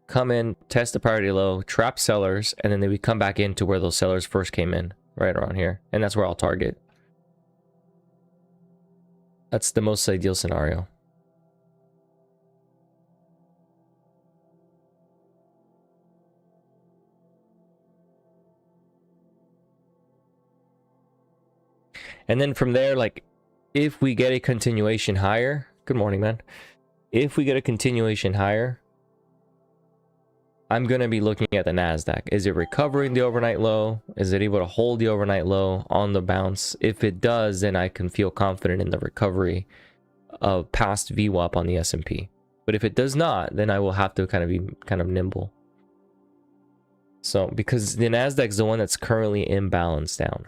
come in, test the priority low, trap sellers, and then we come back into where those sellers first came in, right around here. And that's where I'll target. That's the most ideal scenario. And then from there, like, if we get a continuation higher, good morning, man. If we get a continuation higher, I'm going to be looking at the NASDAQ. Is it recovering the overnight low? Is it able to hold the overnight low on the bounce? If it does, then I can feel confident in the recovery of past VWAP on the S&P. But if it does not, then I will have to kind of be nimble. So, because the NASDAQ is the one that's currently imbalanced down.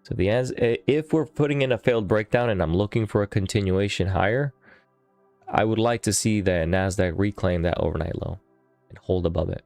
So if we're putting in a failed breakdown and I'm looking for a continuation higher, I would like to see the NASDAQ reclaim that overnight low and hold above it.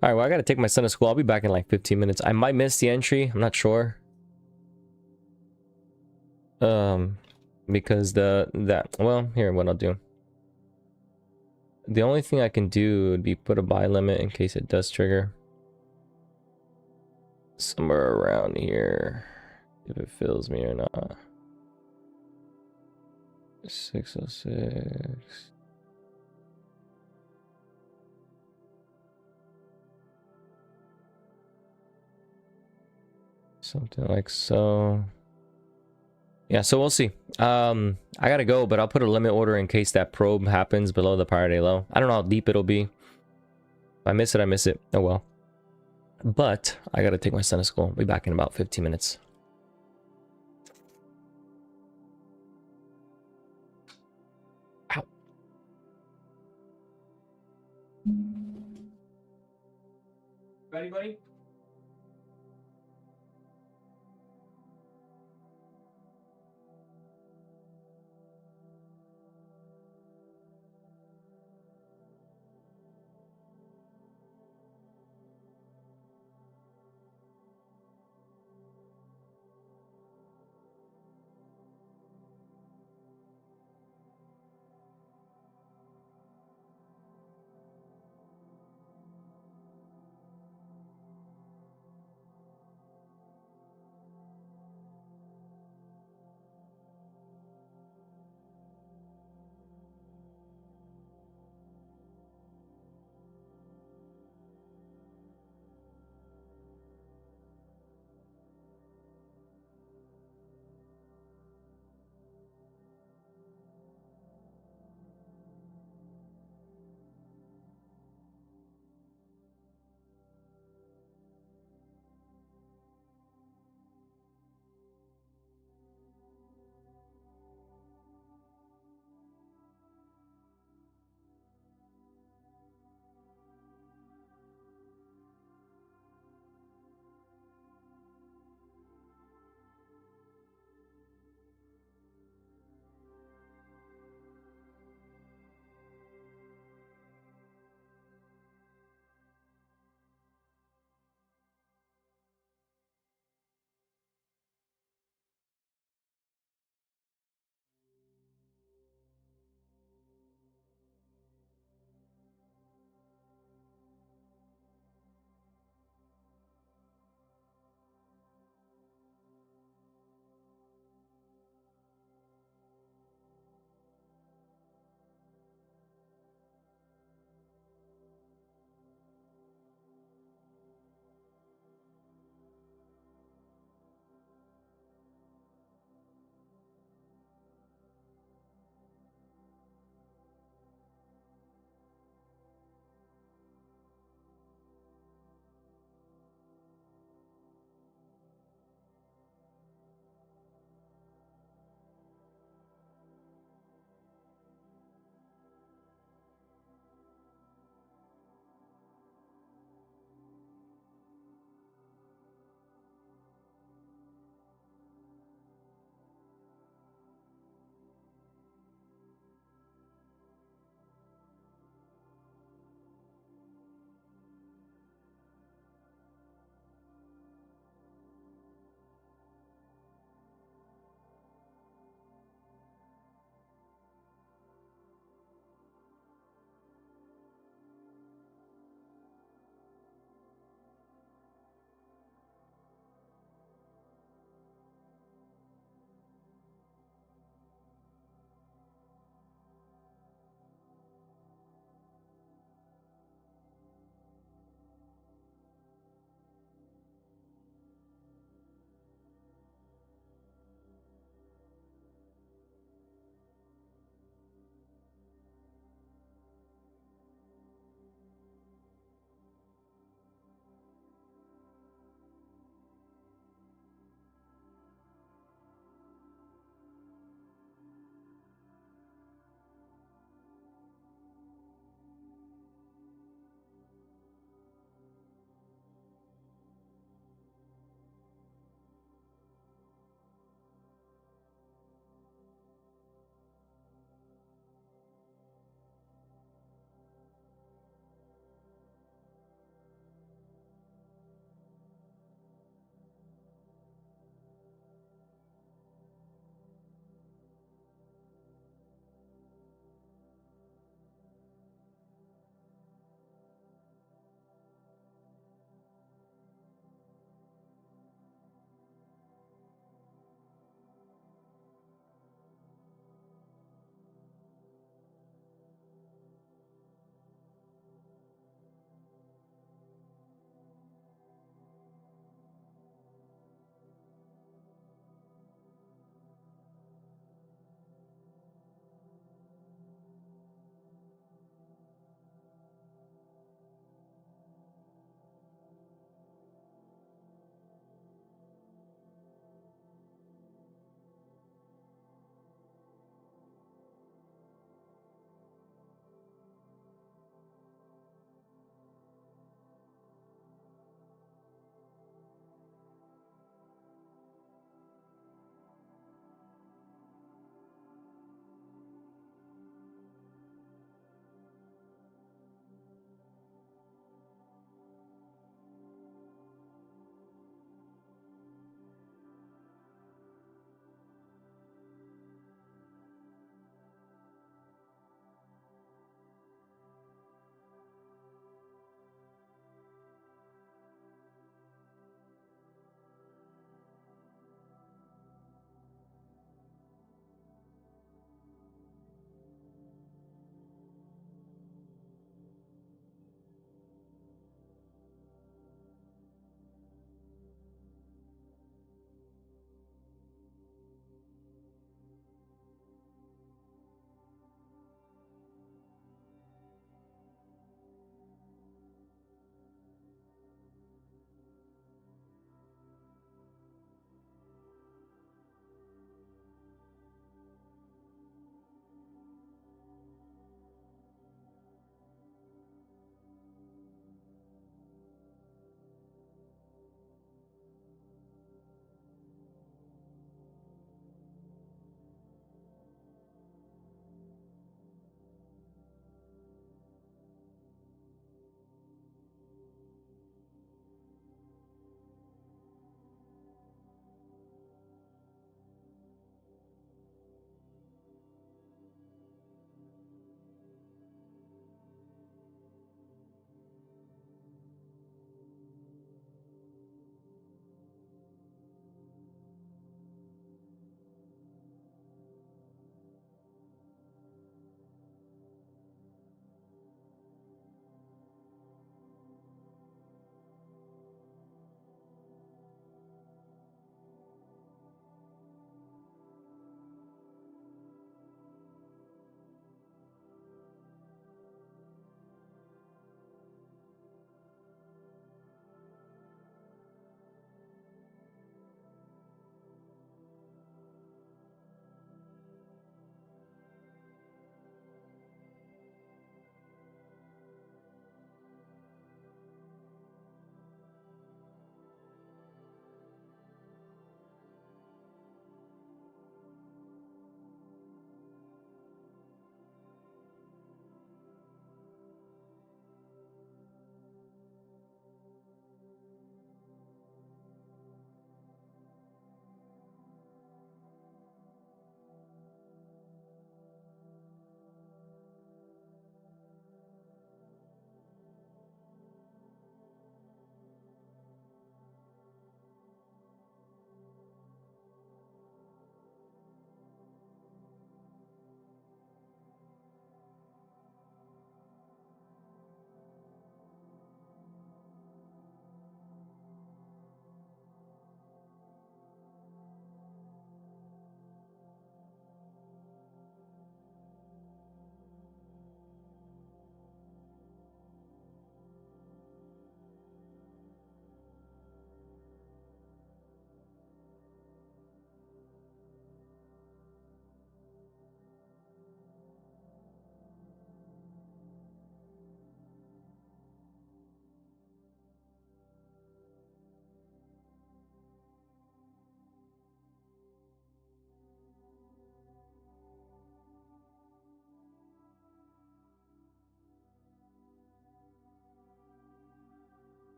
All right, well, I gotta take my son to school. I'll be back in like 15 minutes. I might miss the entry. I'm not sure. Because well, here, what I'll do. The only thing I can do would be put a buy limit in case it does trigger. Somewhere around here. If it fills me or not. 606. Something like so. Yeah, so we'll see. I gotta go, but I'll put a limit order in case that probe happens below the prior day low. I don't know how deep it'll be. If I miss it, I miss it. Oh well. But I gotta take my son to school. I'll be back in about 15 minutes. Ow. Ready, buddy?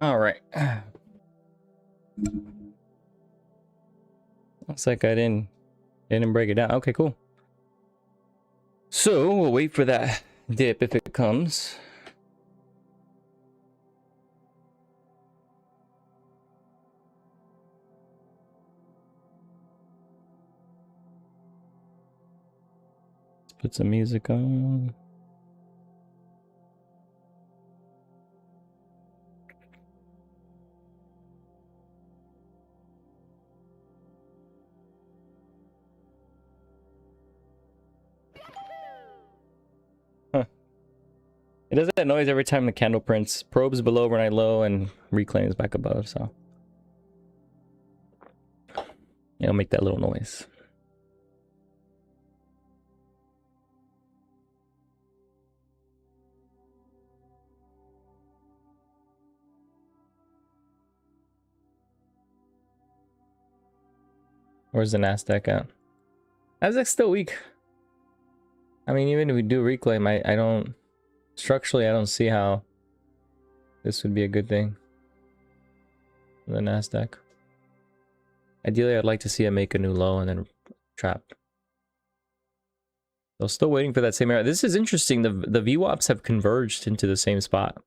All right. Looks like I didn't break it down. Okay, cool. So we'll wait for that dip if it comes. Let's put some music on. Huh. It does that noise every time the candle prints. Probes below overnight low and reclaims back above, so it'll make that little noise. Where's the Nasdaq at? Nasdaq's still weak. I mean, even if we do reclaim, I don't... Structurally, I don't see how this would be a good thing for the Nasdaq. Ideally, I'd like to see it make a new low and then trap. So still waiting for that same area. This is interesting. The VWAPs have converged into the same spot.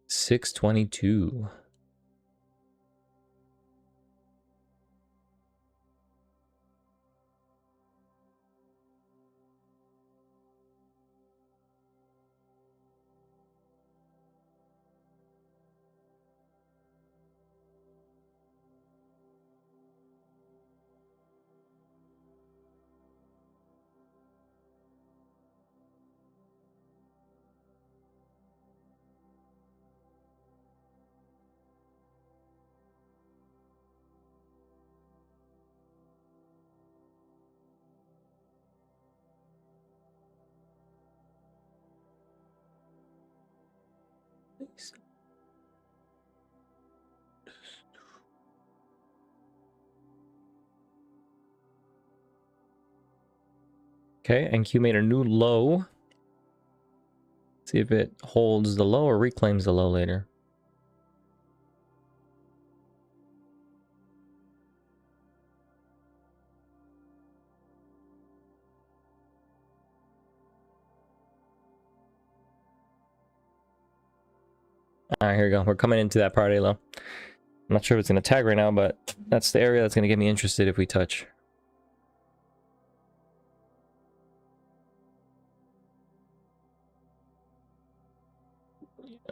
622. Okay, NQ made a new low. See if it holds the low or reclaims the low later. Alright, here we go. We're coming into that party low. I'm not sure if it's going to tag right now, but that's the area that's going to get me interested if we touch.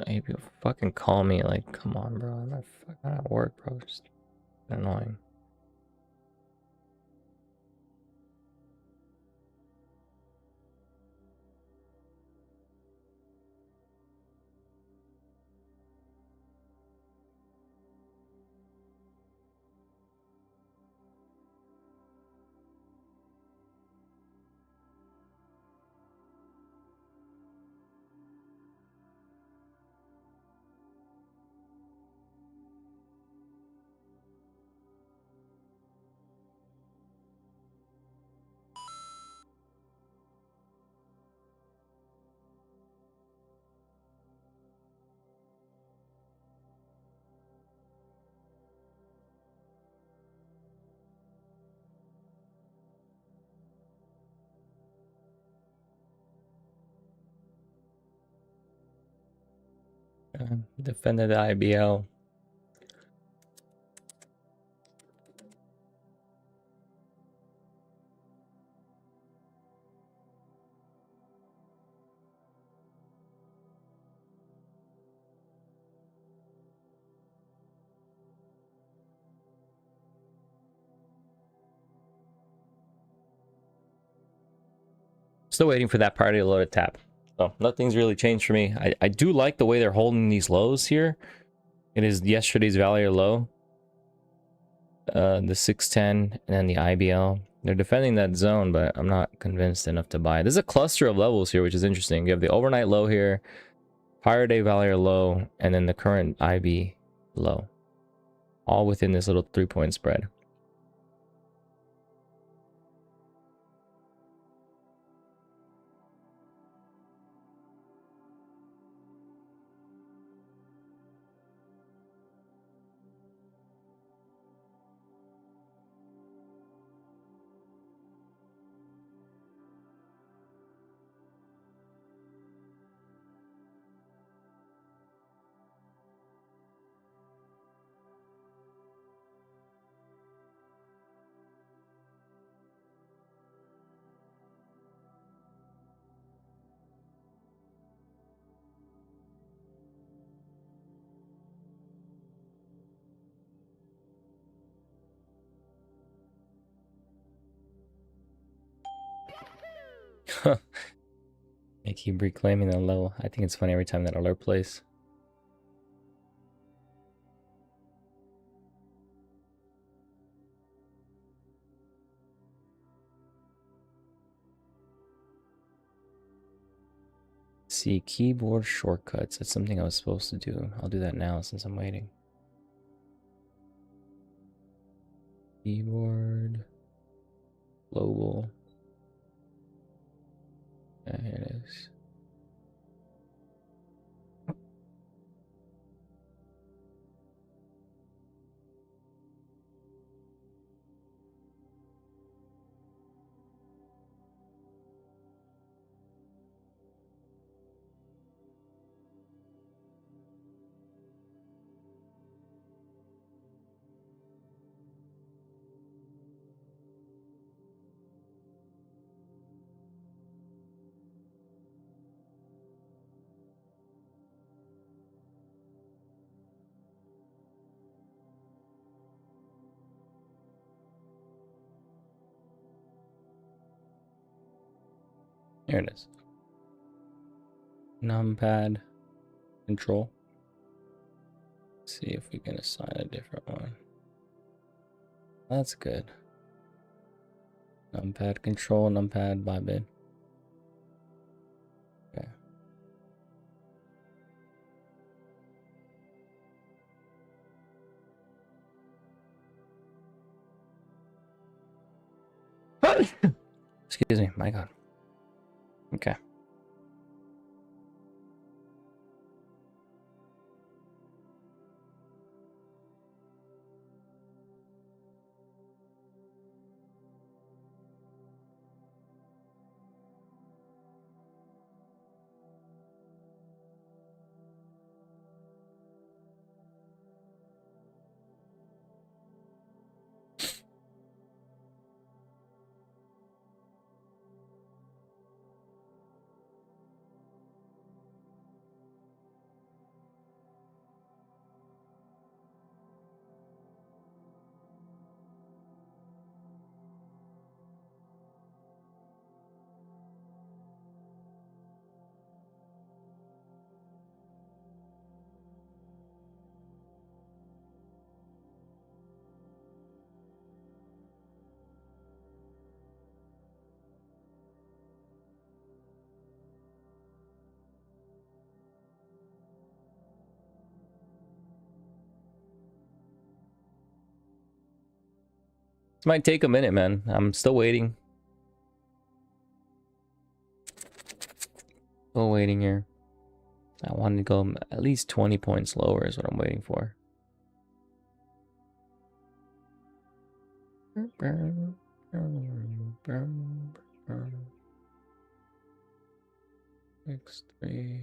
I hate people fucking call me like, come on, bro. I'm not fucking at work, bro. Just annoying. Defended the IBL. Still waiting for that party to load a tap. So nothing's really changed for me. I do like the way they're holding these lows here. It is yesterday's value low. The 610 and then the IBL. They're defending that zone, but I'm not convinced enough to buy. There's a cluster of levels here, which is interesting. You have the overnight low here, prior day value low, and then the current IB low. All within this little 3-point spread. They keep reclaiming the low. I think it's funny every time that alert plays. See, keyboard shortcuts. That's something I was supposed to do. I'll do that now since I'm waiting. Keyboard. Global. There it is. There it is. Numpad control. Let's see if we can assign a different one. That's good. Numpad control, numpad by bid. Okay. Excuse me, my God. Okay. This might take a minute, man. I'm still waiting. Still waiting here. I want to go at least 20 points lower is what I'm waiting for. X3.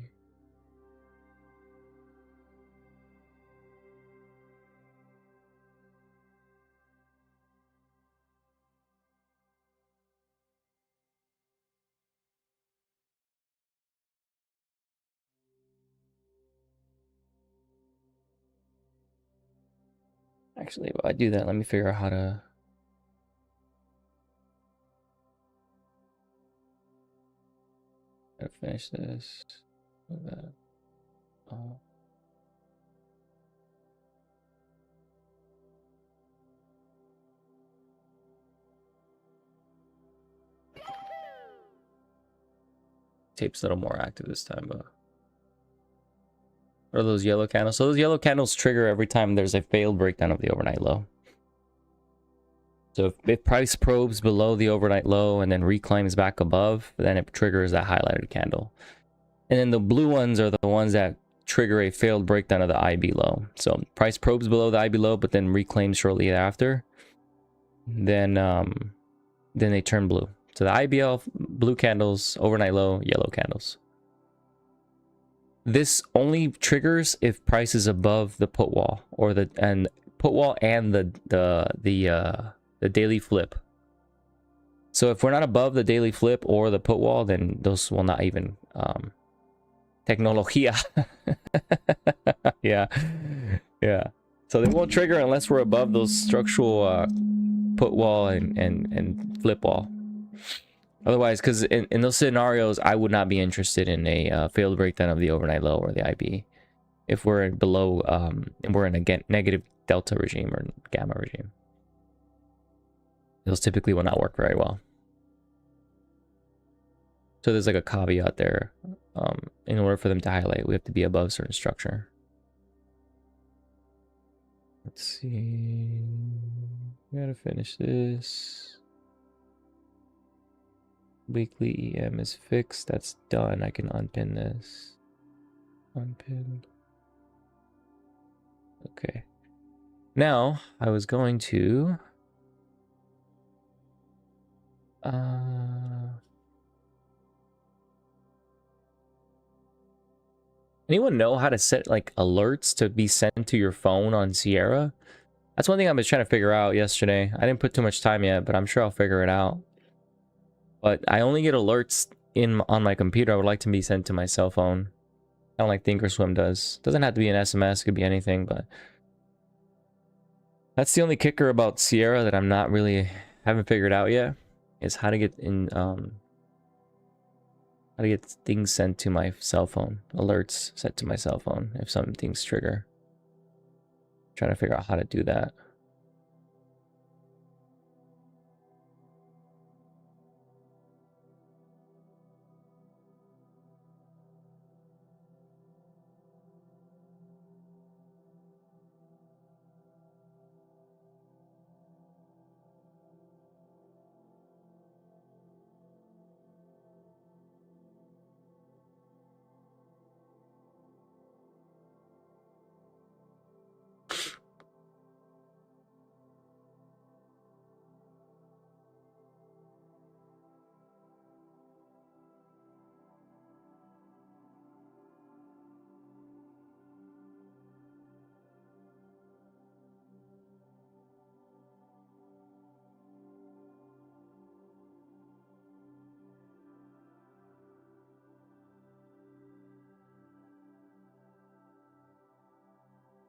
Actually, while I do that, let me figure out how to finish this. That. Oh. Tape's a little more active this time, but what are those yellow candles? So those yellow candles trigger every time there's a failed breakdown of the overnight low. So if price probes below the overnight low and then reclaims back above, then it triggers that highlighted candle. And then the blue ones are the ones that trigger a failed breakdown of the IB low. So price probes below the IB low, but then reclaims shortly after. Then they turn blue. So the IBL, blue candles, overnight low, yellow candles. This only triggers if price is above the put wall or the put wall and the daily flip. So if we're not above the daily flip or the put wall, then those will not even tecnología. yeah. So they won't trigger unless we're above those structural put wall and flip wall.
Otherwise, because in those scenarios, I would not be interested in a failed breakdown of the overnight low or the IB. If we're below, and we're in a negative delta regime or gamma regime, those typically will not work very well. So there's like a caveat there. In order for them to highlight, we have to be above certain structure. Let's see. We gotta finish this. Weekly EM is fixed. That's done. I can unpin this. Unpin. Okay. Now, I was going to... anyone know how to set like alerts to be sent to your phone on Sierra? That's one thing I was trying to figure out yesterday. I didn't put too much time yet, but I'm sure I'll figure it out. But I only get alerts on my computer. I would like to be sent to my cell phone. Kind of like Thinkorswim does. Doesn't have to be an SMS, it could be anything, but that's the only kicker about Sierra that I'm not really haven't figured out yet, is how to get in how to get things sent to my cell phone, alerts set to my cell phone if some things trigger. Trying to figure out how to do that.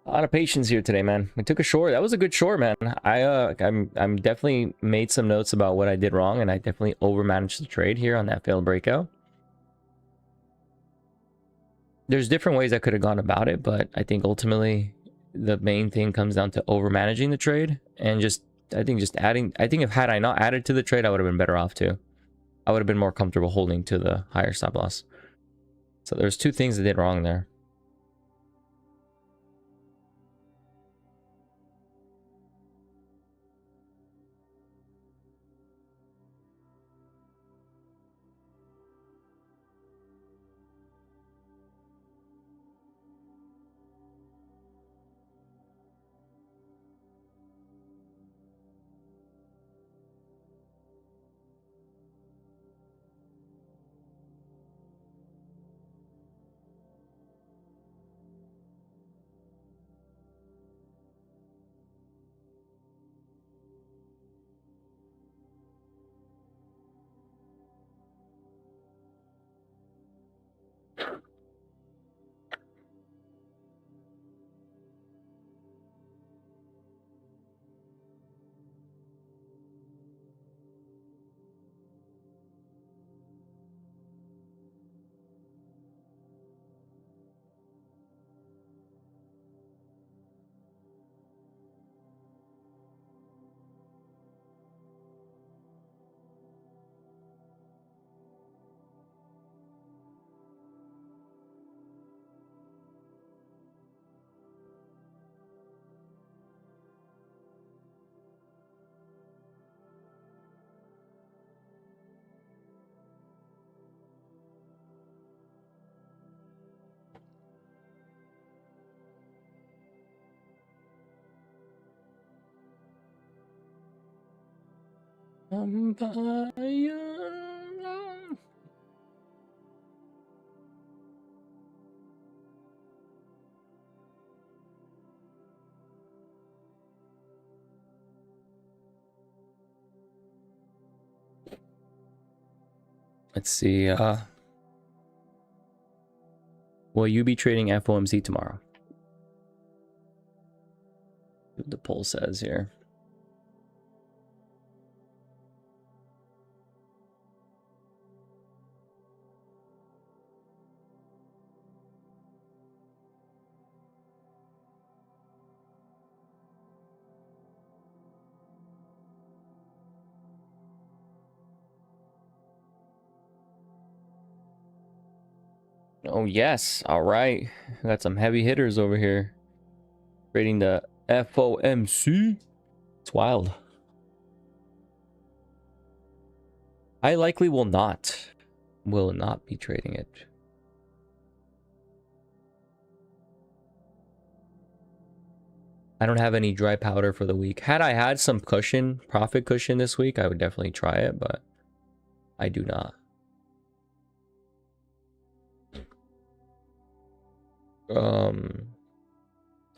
A lot of patience here today, man. We took a short. That was a good short, man. I'm definitely made some notes about what I did wrong, and I definitely overmanaged the trade here on that failed breakout. There's different ways I could have gone about it, but I think ultimately the main thing comes down to overmanaging the trade and just adding. I think if had I not added to the trade, I would have been better off too. I would have been more comfortable holding to the higher stop loss. So there's two things I did wrong there. Let's see. Will you be trading FOMC tomorrow? What the poll says here. Oh yes, all right. Got some heavy hitters over here. Trading the FOMC. It's wild. I likely will not be trading it. I don't have any dry powder for the week. Had I had some cushion, profit cushion this week, I would definitely try it, but I do not.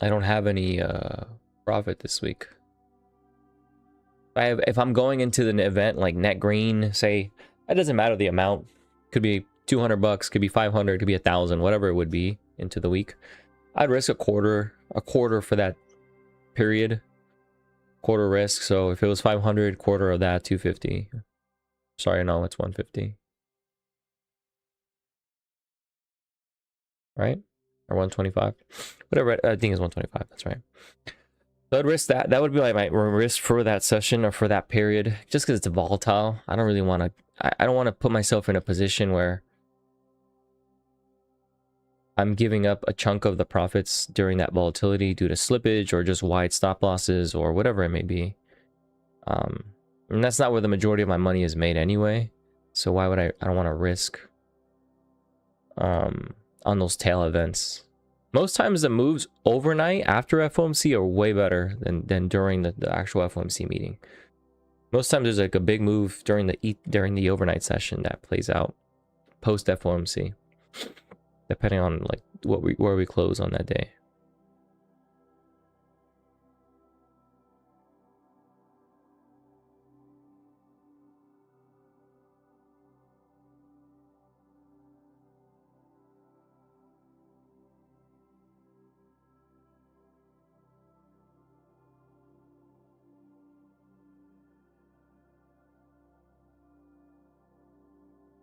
I don't have any profit this week. If I'm going into an event like net green, say, it doesn't matter the amount. Could be $200, could be 500, could be 1,000, whatever it would be into the week. I'd risk a quarter for that period. Quarter risk. So if it was 500, quarter of that, 250. Sorry, no, it's 150. Right? Or 125. Whatever, I think it's 125. That's right. So I'd risk that. That would be like my risk for that session or for that period, just because it's volatile. I don't really want to. I don't want to put myself in a position where I'm giving up a chunk of the profits during that volatility due to slippage or just wide stop losses or whatever it may be. And that's not where the majority of my money is made anyway. So why would I don't want to risk on those tail events. Most times the moves overnight after FOMC are way better than during the actual FOMC meeting. Most times there's like a big move during the overnight session that plays out post FOMC, depending on like where we close on that day.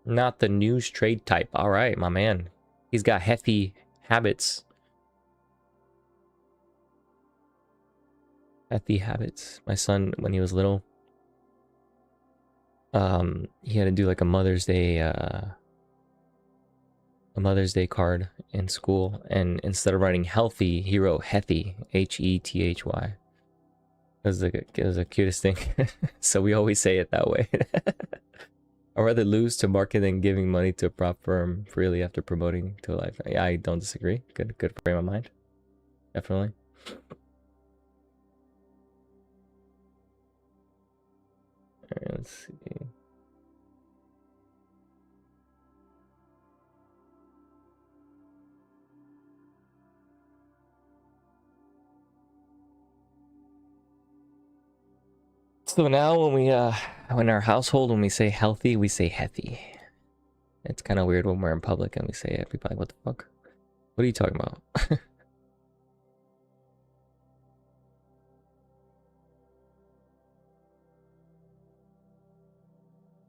Not the news trade type. All right, my man. He's got hefty habits. Hefty habits. My son, when he was little, he had to do like a Mother's Day card in school, and instead of writing healthy, he wrote hethy, Hethy. It was the cutest thing. So we always say it that way. I'd rather lose to market than giving money to a prop firm freely after promoting to a life. Yeah, I don't disagree. Good frame of mind. Definitely. All right, let's see. So now when we when our household, when we say healthy, we say hethy. It's kind of weird when we're in public and we say it. People are like, what the fuck? What are you talking about?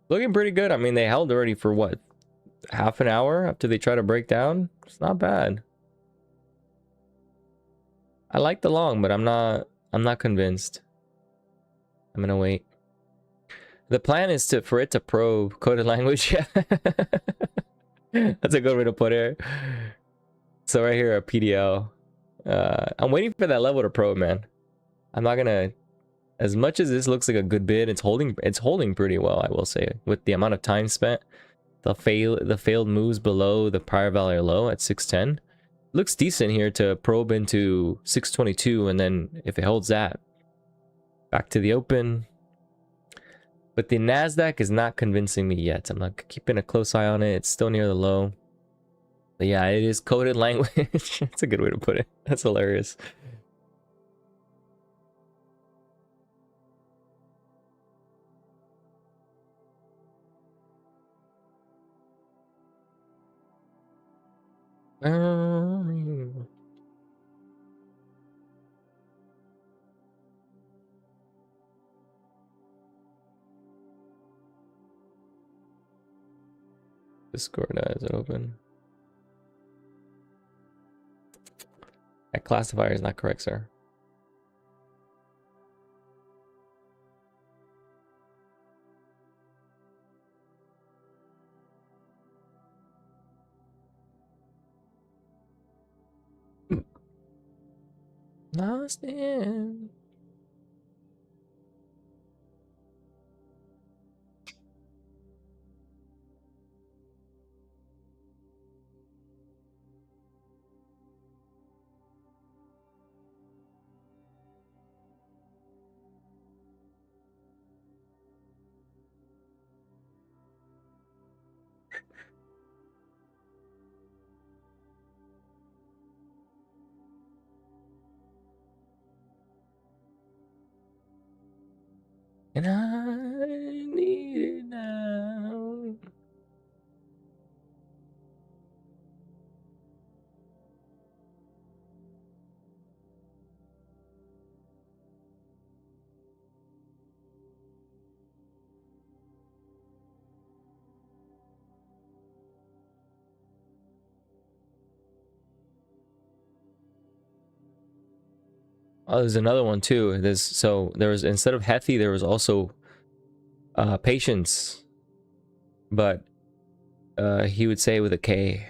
Looking pretty good. I mean, they held already for what? Half an hour after they try to break down? It's not bad. I like the long, but I'm not convinced. I'm gonna wait. The plan is for it to probe coded language. That's a good way to put it. So right here, a PDL. I'm waiting for that level to probe, man. I'm not gonna. As much as this looks like a good bid, it's holding pretty well, I will say, with the amount of time spent. The failed moves below the prior value low at 610. Looks decent here to probe into 622, and then if it holds that, back to the open. But the Nasdaq is not convincing me yet. I'm not keeping a close eye on it. It's still near the low. But yeah, it is coded language. That's a good way to put it. That's hilarious. Discord, is it open? That classifier is not correct, sir.
Lost in. And I need it now. Oh, there's another one too. There was, instead of Hethy, there was also Patience, but he would say it with a K.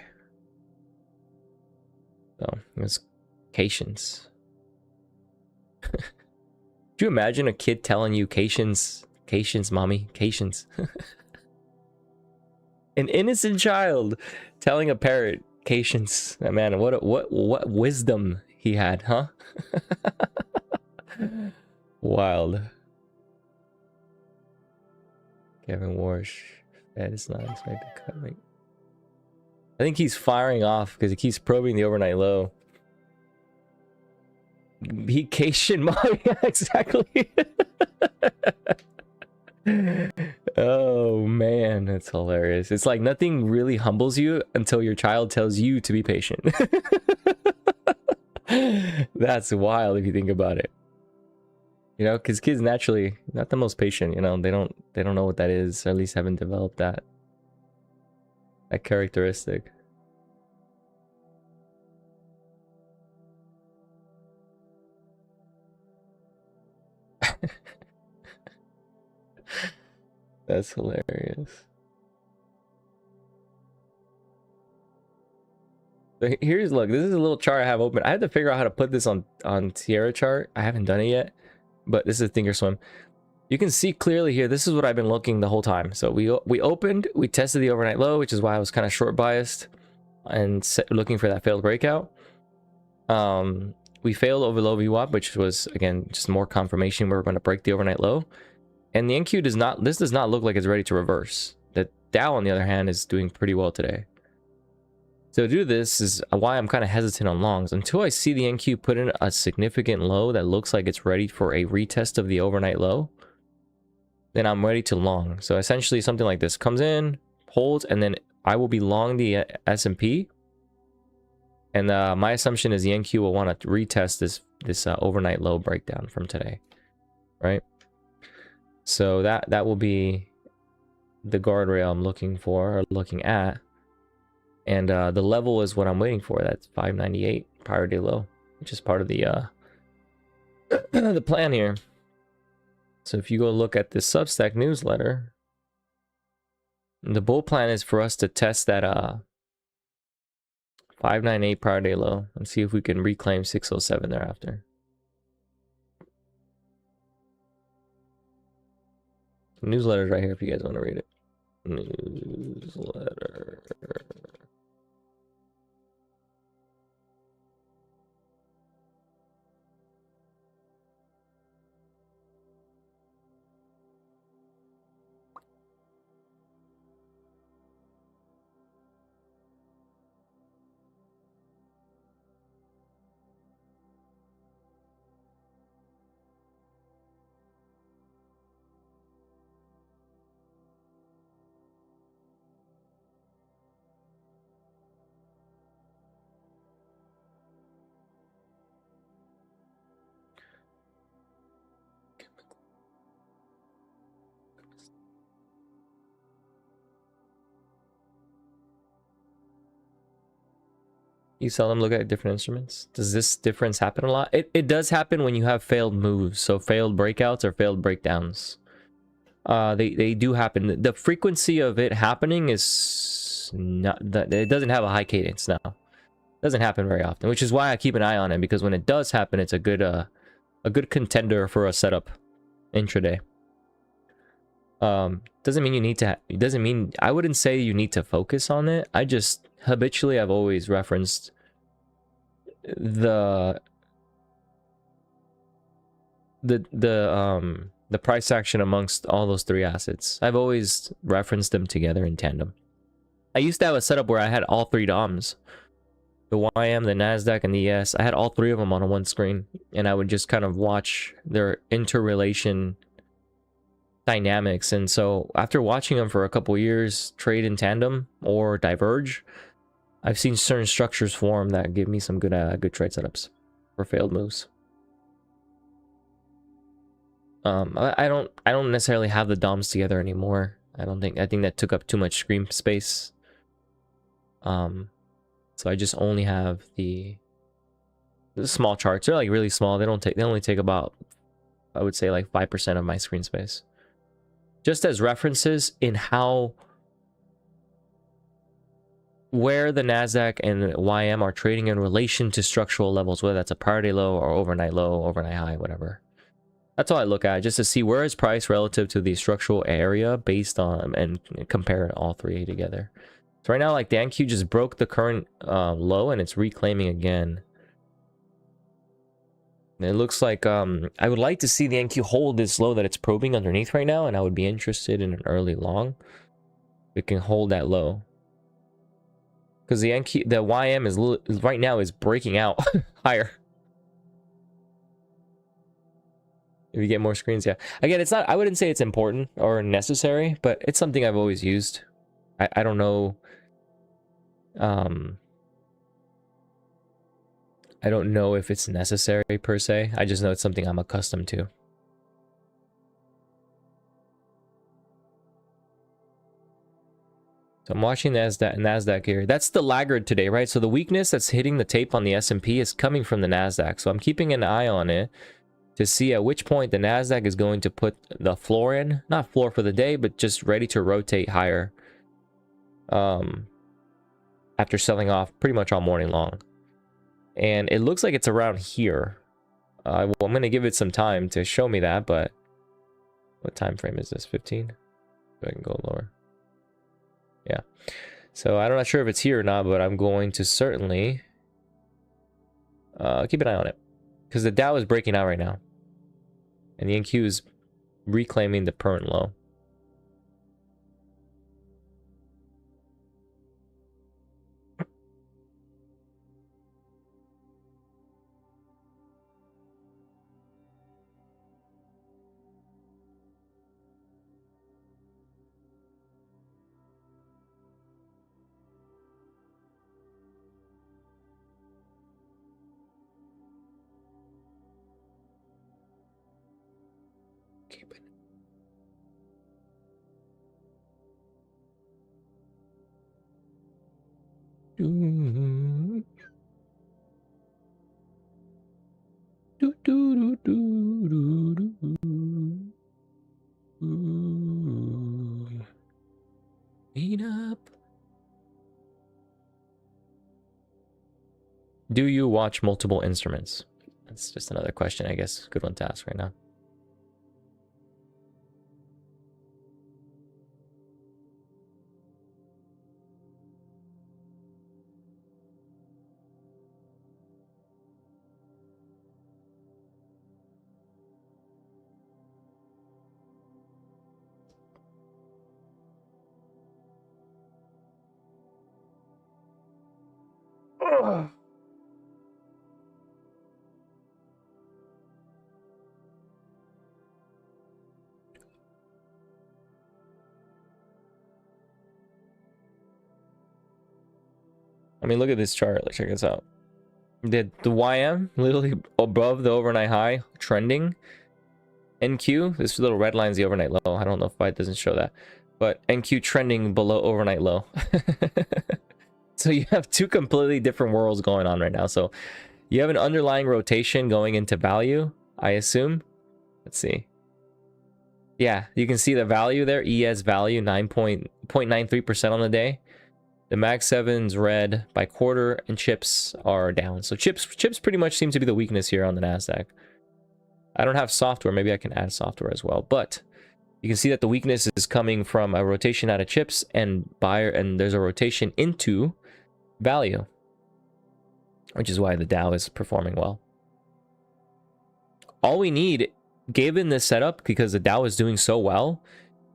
So it was Patience. Could you imagine a kid telling you Patience, Patience, mommy, Patience? An innocent child telling a parrot Patience. Man, what wisdom he had, huh? Wild. Kevin Warsh. That is not expected cut rate. I think he's firing off because he keeps probing the overnight low. He Cation Mommy, exactly. Oh man, that's hilarious. It's like nothing really humbles you until your child tells you to be patient. That's wild if you think about it. You know, because kids naturally not the most patient. You know, they don't know what that is, or at least haven't developed that characteristic. That's hilarious. So here's, look, this is a little chart I have open. I had to figure out how to put this on Sierra chart. I haven't done it yet, but this is Thinkorswim. You can see clearly here, this is what I've been looking the whole time. So we opened, we tested the overnight low, which is why I was kind of short biased and looking for that failed breakout. We failed over low VWAP, which was, again, just more confirmation we're going to break the overnight low. And the NQ does not look like it's ready to reverse. The Dow, on the other hand, is doing pretty well today. So to do this is why I'm kind of hesitant on longs. Until I see the NQ put in a significant low that looks like it's ready for a retest of the overnight low, then I'm ready to long. So essentially something like this comes in, holds, and then I will be long the S&P. And my assumption is the NQ will want to retest this overnight low breakdown from today, right? So that will be the guardrail I'm looking for, or looking at. And the level is what I'm waiting for. That's 598 prior day low, which is part of the the plan here. So if you go look at this Substack newsletter, the bull plan is for us to test that 598 prior day low and see if we can reclaim 607 thereafter. The newsletter's right here if you guys want to read it. Newsletter. You seldom look at different instruments. Does this difference happen a lot? It does happen when you have failed moves. So failed breakouts or failed breakdowns. They do happen. The frequency of it happening is not that, it doesn't have a high cadence now.
Doesn't happen very often, which is why I keep an eye on it, because when it does happen, it's a good contender for a setup intraday. Doesn't mean you need to, it doesn't mean, I wouldn't say you need to focus on it. I just habitually, I've always referenced the price action amongst all those three assets. I've always referenced them together in tandem. I used to have a setup where I had all three DOMs, the YM, the NASDAQ, and the ES. I had all three of them on one screen, and I would just kind of watch their interrelation dynamics. And so after watching them for a couple years trade in tandem or diverge, I've seen certain structures form that give me some good trade setups for failed moves. I don't necessarily have the DOMs together anymore. I think that took up too much screen space. So I just only have the small charts. They're like really small. They only take about, I would say, like 5% of my screen space. Just as references in where the NASDAQ and the YM are trading in relation to structural levels, whether that's a priority low or overnight low, overnight high, whatever. That's all I look at, just to see where is price relative to the structural area based on, and compare all three together. So right now, like, the NQ just broke the current low, and it's reclaiming again. And it looks like I would like to see the NQ hold this low that it's probing underneath right now, and I would be interested in an early long. It can hold that low, because the YM is right now is breaking out higher. If you get more screens, yeah. Again, it's not, I wouldn't say it's important or necessary, but it's something I've always used. I don't know. I don't know if it's necessary per se. I just know it's something I'm accustomed to. So I'm watching NASDAQ here. That's the laggard today, right? So the weakness that's hitting the tape on the S&P is coming from the NASDAQ. So I'm keeping an eye on it to see at which point the NASDAQ is going to put the floor in. Not floor for the day, but just ready to rotate higher. After selling off pretty much all morning long. And it looks like it's around here. Well, I'm going to give it some time to show me that, but what time frame is this? 15? So I can go lower. Yeah. So I'm not sure if it's here or not, but I'm going to certainly keep an eye on it, because the Dow is breaking out right now. And the NQ is reclaiming the current low. Do you watch multiple instruments? That's just another question, I guess. Good one to ask right now. I mean, look at this chart. Let's check this out. The YM literally above the overnight high, trending. NQ, this little red line is the overnight low. I don't know if it doesn't show that, but NQ trending below overnight low. So you have two completely different worlds going on right now. So you have an underlying rotation going into value, I assume. Let's see. Yeah, you can see the value there. ES value 9.93% on the day. The Mag 7's red by quarter, and chips are down. So chips pretty much seem to be the weakness here on the Nasdaq. I don't have software. Maybe I can add software as well. But you can see that the weakness is coming from a rotation out of chips and buyer, and there's a rotation into value, which is why the Dow is performing well. All we need, given this setup, because the Dow is doing so well,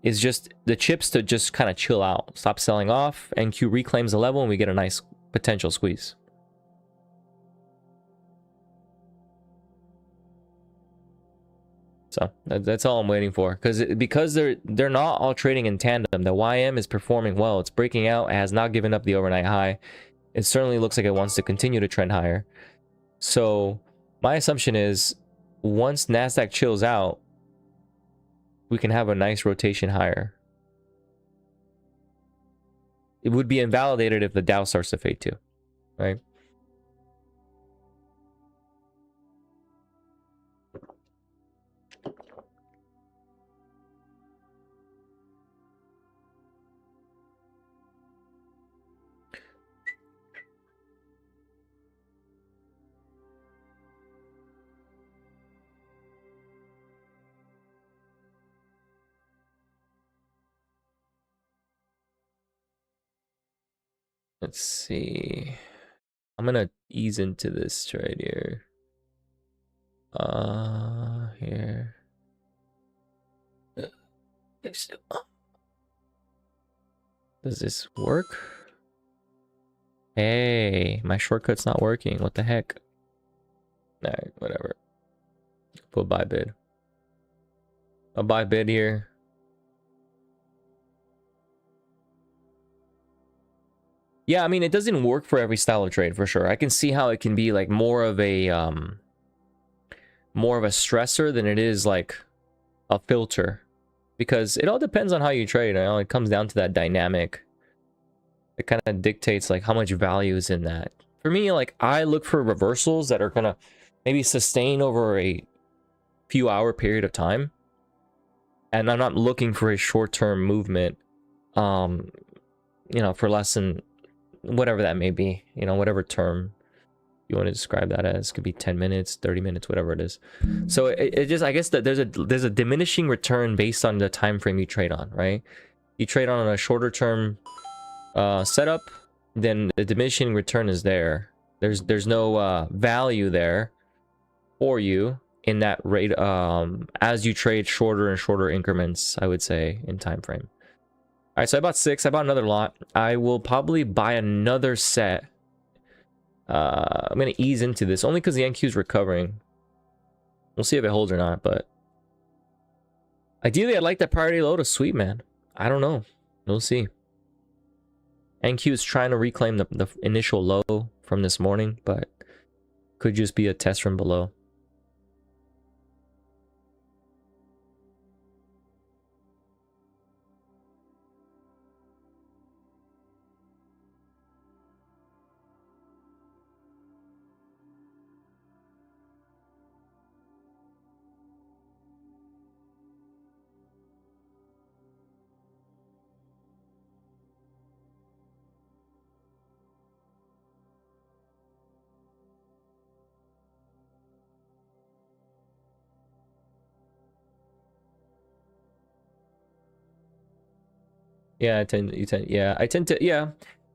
is just the chips to just kind of chill out, stop selling off, NQ reclaims the level, and we get a nice potential squeeze. So that's all I'm waiting for, because they're not all trading in tandem. The YM is performing well. It's breaking out. It has not given up the overnight high. It certainly looks like it wants to continue to trend higher. So my assumption is once Nasdaq chills out, we can have a nice rotation higher. It would be invalidated if the Dow starts to fade too, right? Let's see. I'm gonna ease into this trade here. Here. Does this work? Hey, my shortcut's not working. What the heck? Alright, whatever. Put buy bid. A buy bid here. Yeah, I mean, it doesn't work for every style of trade for sure. I can see how it can be like more of a stressor than it is like a filter, because it all depends on how you trade. You know? It comes down to that dynamic. It kind of dictates like how much value is in that. For me, like I look for reversals that are gonna maybe sustain over a few hour period of time, and I'm not looking for a short-term movement. You know, for less than whatever that may be, you know, whatever term you want to describe that as. Could be 10 minutes, 30 minutes, whatever it is. So it just, I guess that there's a diminishing return based on the time frame you trade on, right? You trade on a shorter term setup, then the diminishing return is there. There's no value there for you in that rate as you trade shorter and shorter increments, I would say, in time frame. All right, so I bought 6. I bought another lot. I will probably buy another set. I'm going to ease into this only because the NQ is recovering. We'll see if it holds or not, but ideally, I'd like that priority low to sweep, man. I don't know. We'll see. NQ is trying to reclaim the initial low from this morning, but could just be a test from below. Yeah, I tend to, yeah.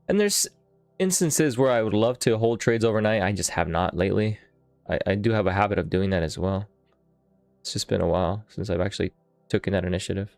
And there's instances where I would love to hold trades overnight. I just have not lately. I do have a habit of doing that as well. It's just been a while since I've actually taken that initiative.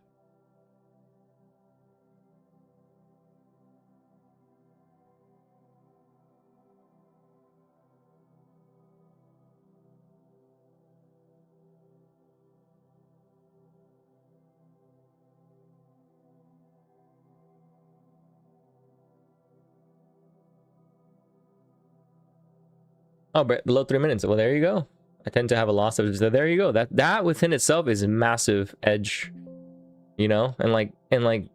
Oh, but below 3 minutes. Well, there you go. I tend to have a loss of, so there you go. That within itself is a massive edge, you know, and like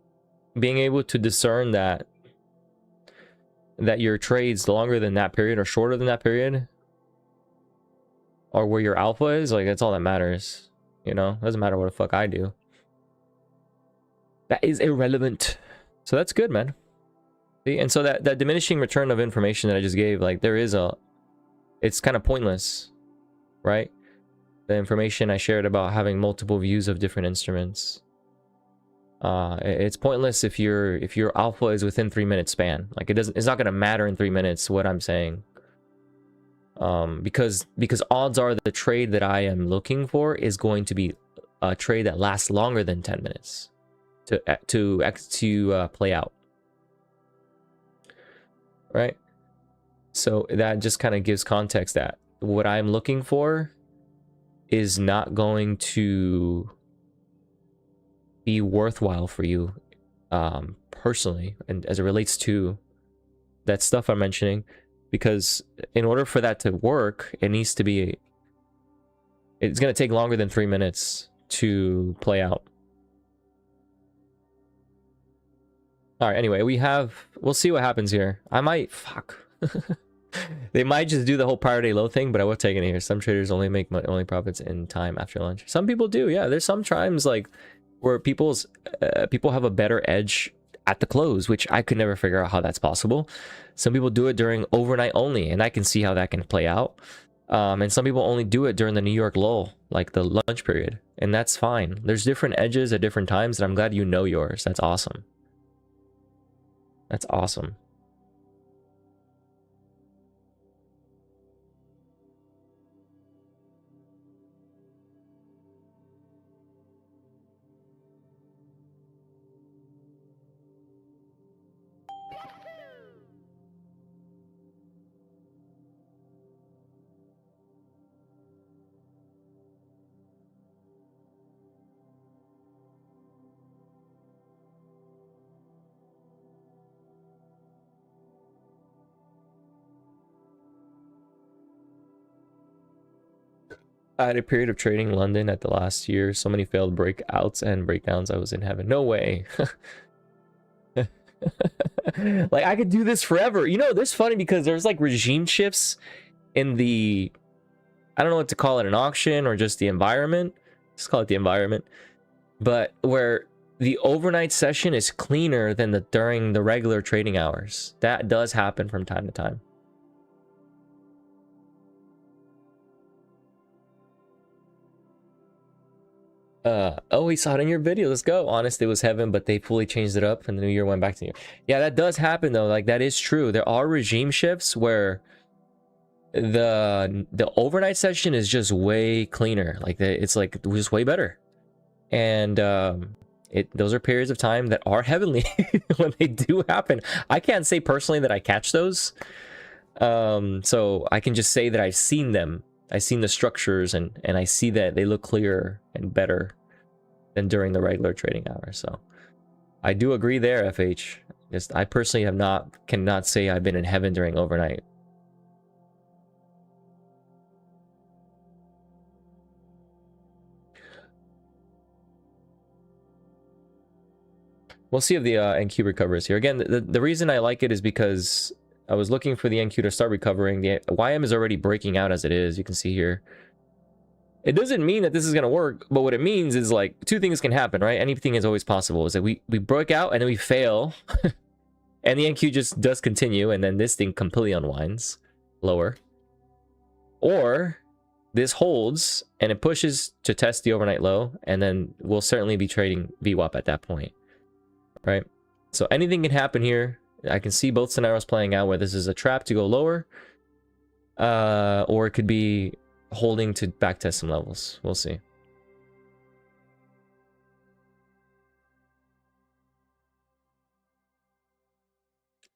being able to discern that your trades longer than that period or shorter than that period, or where your alpha is, like that's all that matters. You know, doesn't matter what the fuck I do. That is irrelevant. So that's good, man. See, and so that diminishing return of information that I just gave, like it's kind of pointless, right? The information I shared about having multiple views of different instruments. It's pointless if your alpha is within 3 minute span. Like it's not gonna matter in 3 minutes what I'm saying. Because odds are that the trade that I am looking for is going to be a trade that lasts longer than 10 minutes to play out. Right? So that just kind of gives context that what I'm looking for is not going to be worthwhile for you personally, and as it relates to that stuff I'm mentioning, because in order for that to work, it's going to take longer than 3 minutes to play out. All right, anyway, we'll see what happens here. They might just do the whole prior day low thing, but I will take it here. Some traders only make only profits in time after lunch. Some people do, yeah. There's some times like where people have a better edge at the close, which I could never figure out how that's possible. Some people do it during overnight only, and I can see how that can play out. And some people only do it during the New York lull, like the lunch period, and that's fine. There's different edges at different times, and I'm glad you know yours. That's awesome. That's awesome. I had a period of trading London at the last year. So many failed breakouts and breakdowns. I was in heaven. No way. Like I could do this forever. You know, this is funny because there's like regime shifts in the, I don't know what to call it, an auction or just the environment. Let's call it the environment. But where the overnight session is cleaner than during the regular trading hours. That does happen from time to time. Oh, we saw it in your video. Let's go. Honest, it was heaven, but they fully changed it up and the new year went back to you. Yeah, that does happen though. Like that is true. There are regime shifts where the overnight session is just way cleaner. Like it's like just way better. And those are periods of time that are heavenly when they do happen. I can't say personally that I catch those. So I can just say that I've seen them. I've seen the structures and I see that they look clearer and better than during the regular trading hours. So I do agree there, FH. Just I personally cannot say I've been in heaven during overnight. We'll see if the NQ recovers here. Again, the reason I like it is because I was looking for the NQ to start recovering. The YM is already breaking out as it is. You can see here. It doesn't mean that this is going to work, but what it means is like two things can happen, right? Anything is always possible. Is that we break out and then we fail, and the NQ just does continue, and then this thing completely unwinds lower. Or this holds and it pushes to test the overnight low, and then we'll certainly be trading VWAP at that point, right? So anything can happen here. I can see both scenarios playing out where this is a trap to go lower, or it could be holding to backtest some levels. We'll see.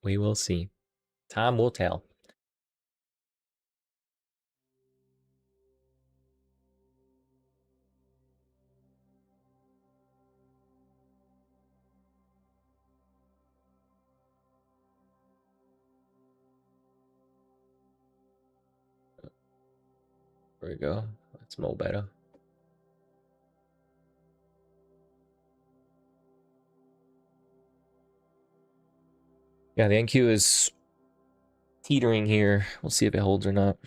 We will see. Time will tell. There we go. That's more better. Yeah, the NQ is teetering here. We'll see if it holds or not.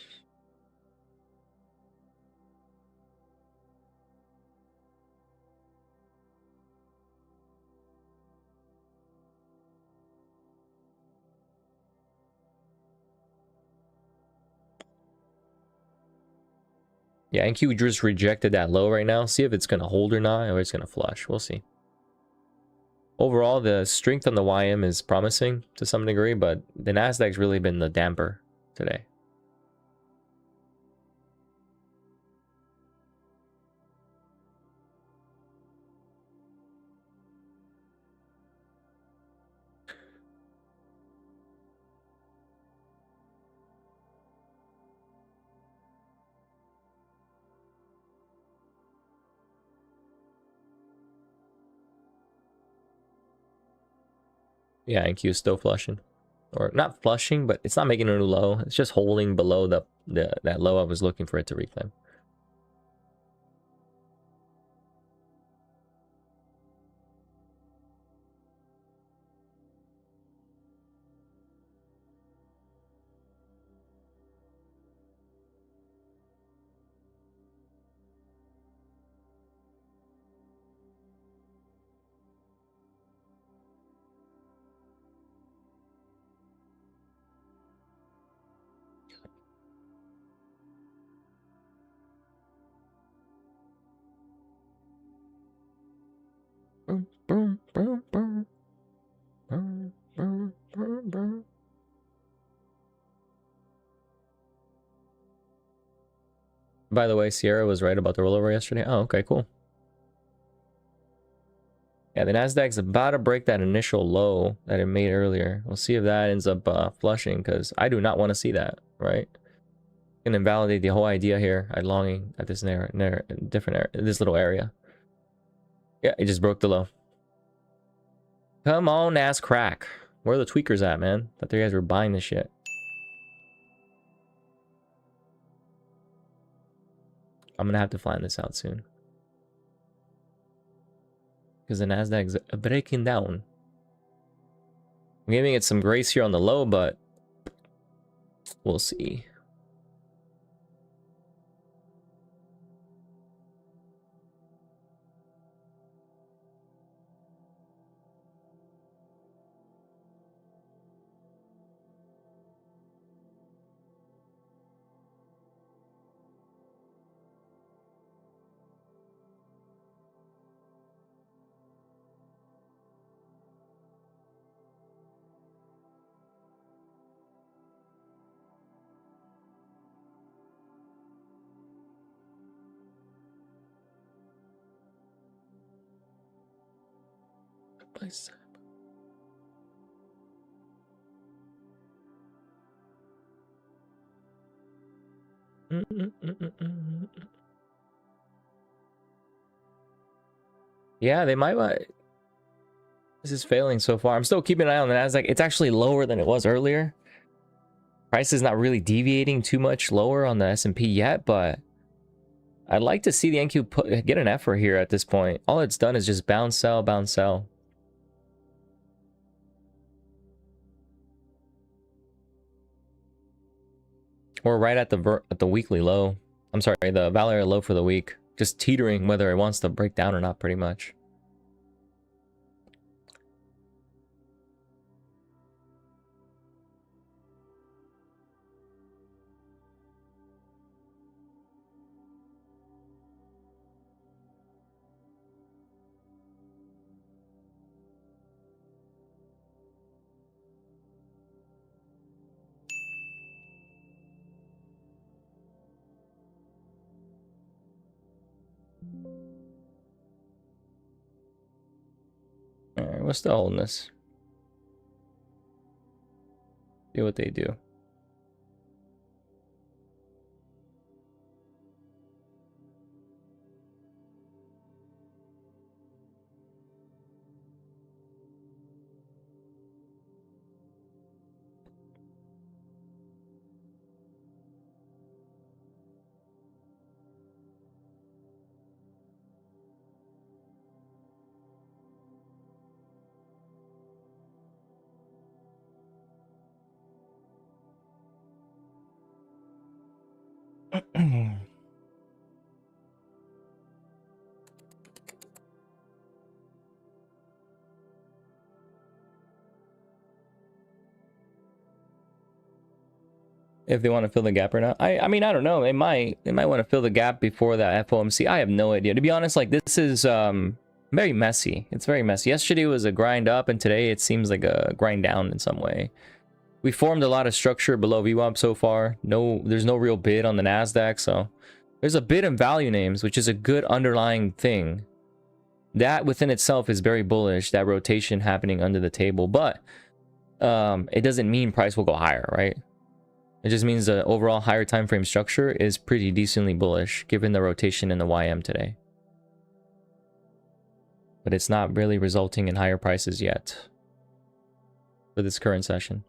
Yeah, NQ just rejected that low right now. See if it's going to hold or not, or it's going to flush. We'll see. Overall, the strength on the YM is promising to some degree, but the Nasdaq's really been the damper today. Yeah, NQ is still flushing. Or not flushing, but it's not making a new low. It's just holding below that low I was looking for it to reclaim. By the way, Sierra was right about the rollover yesterday. Oh, okay, cool. Yeah, the Nasdaq's about to break that initial low that it made earlier. We'll see if that ends up flushing, because I do not want to see that, right? Can invalidate the whole idea here at longing at this this little area. Yeah, it just broke the low. Come on, ass crack. Where are the tweakers at, man? Thought you guys were buying this shit. I'm gonna have to find this out soon, because the Nasdaq's breaking down. I'm giving it some grace here on the low, but we'll see. Yeah, they might. This is failing so far. I'm still keeping an eye on the Nasdaq. It's actually lower than it was earlier. Price is not really deviating too much lower on the S&P yet, but I'd like to see the NQ get an effort here at this point. All it's done is just bounce, sell, bounce, sell. We're right at the weekly low. I'm sorry, the Valeria low for the week. Just teetering whether it wants to break down or not, pretty much. Alright, we're still holding this. See what they do.
if they want to fill the gap or not. I mean, I don't know. They might want to fill the gap before that FOMC. I have no idea. To be honest, like this is very messy. It's very messy. Yesterday was a grind up, and today it seems like a grind down in some way. We formed a lot of structure below VWAP so far. There's no real bid on the Nasdaq, so there's a bid in value names, which is a good underlying thing. That within itself is very bullish, that rotation happening under the table, but it doesn't mean price will go higher, right? It just means the overall higher time frame structure is pretty decently bullish given the rotation in the YM today. But it's not really resulting in higher prices yet for this current session.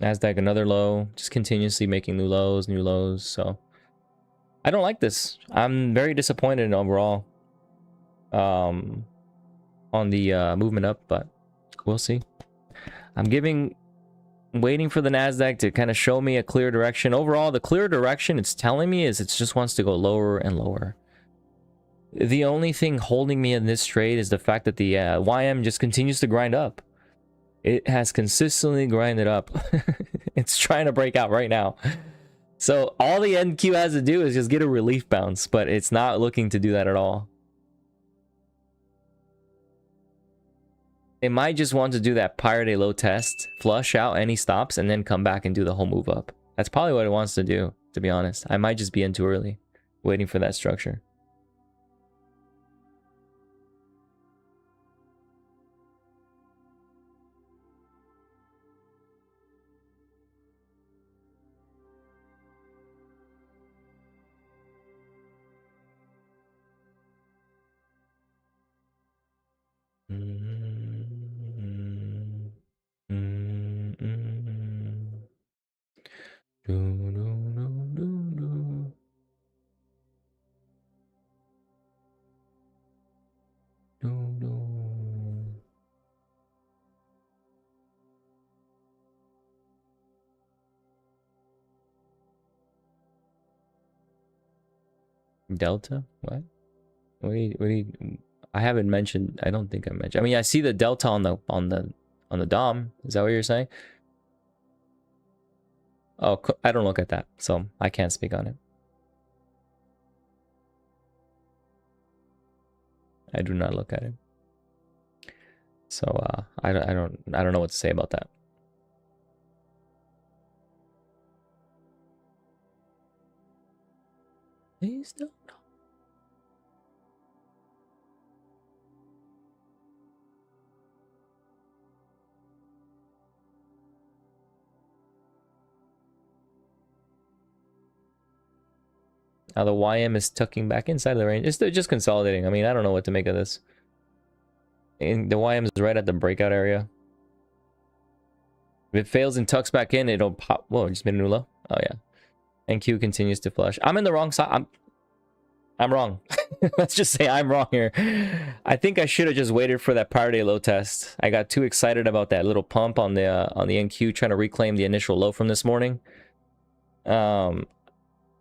Nasdaq another low, just continuously making new lows, so I don't like this. I'm very disappointed overall on the movement up, but we'll see. I'm waiting for the Nasdaq to kind of show me a clear direction. Overall, the clear direction it's telling me is it just wants to go lower and lower. The only thing holding me in this trade is the fact that the YM just continues to grind up. It has consistently grinded up. It's trying to break out right now. So all the NQ has to do is just get a relief bounce, but it's not looking to do that at all. It might just want to do that Pirate Day low test, flush out any stops, and then come back and do the whole move up. That's probably what it wants to do, to be honest. I might just be in too early, waiting for that structure. Delta? What? What do you, I haven't mentioned. I don't think I mentioned. I mean, I see the delta on the DOM. Is that what you're saying? Oh, I don't look at that, so I can't speak on it. I do not look at it. So I don't know what to say about that. Please don't. Now the YM is tucking back inside the range. It's just consolidating. I mean, I don't know what to make of this. And the YM is right at the breakout area. If it fails and tucks back in, it'll pop. Whoa, just made a new low. Oh yeah. NQ continues to flush. I'm in the wrong side. I'm wrong. Let's just say I'm wrong here. I think I should have just waited for that Pirate Day low test. I got too excited about that little pump on the NQ, trying to reclaim the initial low from this morning.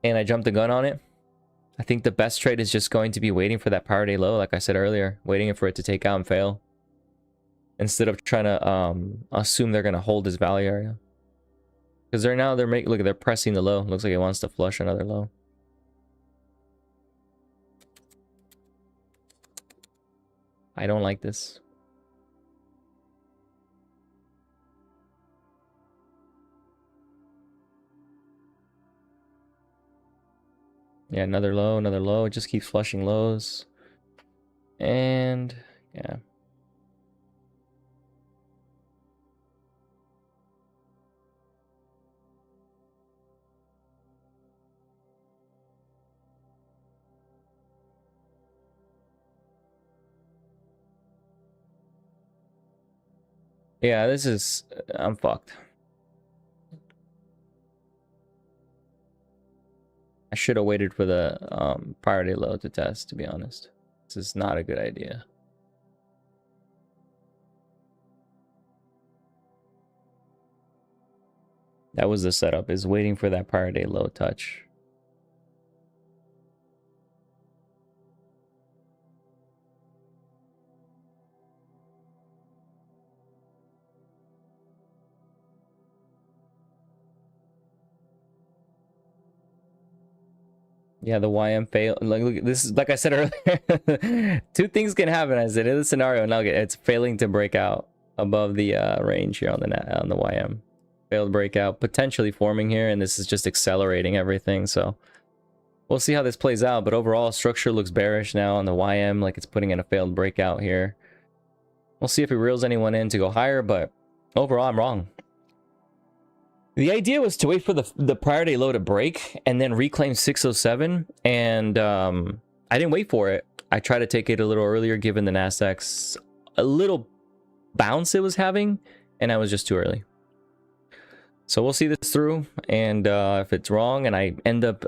And I jumped the gun on it. I think the best trade is just going to be waiting for that Pirate Day low, like I said earlier, waiting for it to take out and fail, instead of trying to assume they're going to hold this value area. Because they're pressing the low. Looks like it wants to flush another low. I don't like this. Yeah, another low, another low. It just keeps flushing lows. And yeah. Yeah, I'm fucked. I should have waited for the Pirate Day low to test, to be honest. This is not a good idea. That was the setup, is waiting for that Pirate Day low touch. Yeah, the YM fail. Like, look, this is like I said earlier. Two things can happen. I said in this scenario, now it's failing to break out above the range here on the YM. Failed breakout, potentially forming here, and this is just accelerating everything. So we'll see how this plays out. But overall, structure looks bearish now on the YM, like it's putting in a failed breakout here. We'll see if it reels anyone in to go higher, but overall, I'm wrong. The idea was to wait for the prior day low to break and then reclaim 607, and I didn't wait for it. I tried to take it a little earlier given the Nasdaq's a little bounce it was having, and I was just too early. So we'll see this through, and if it's wrong and I end up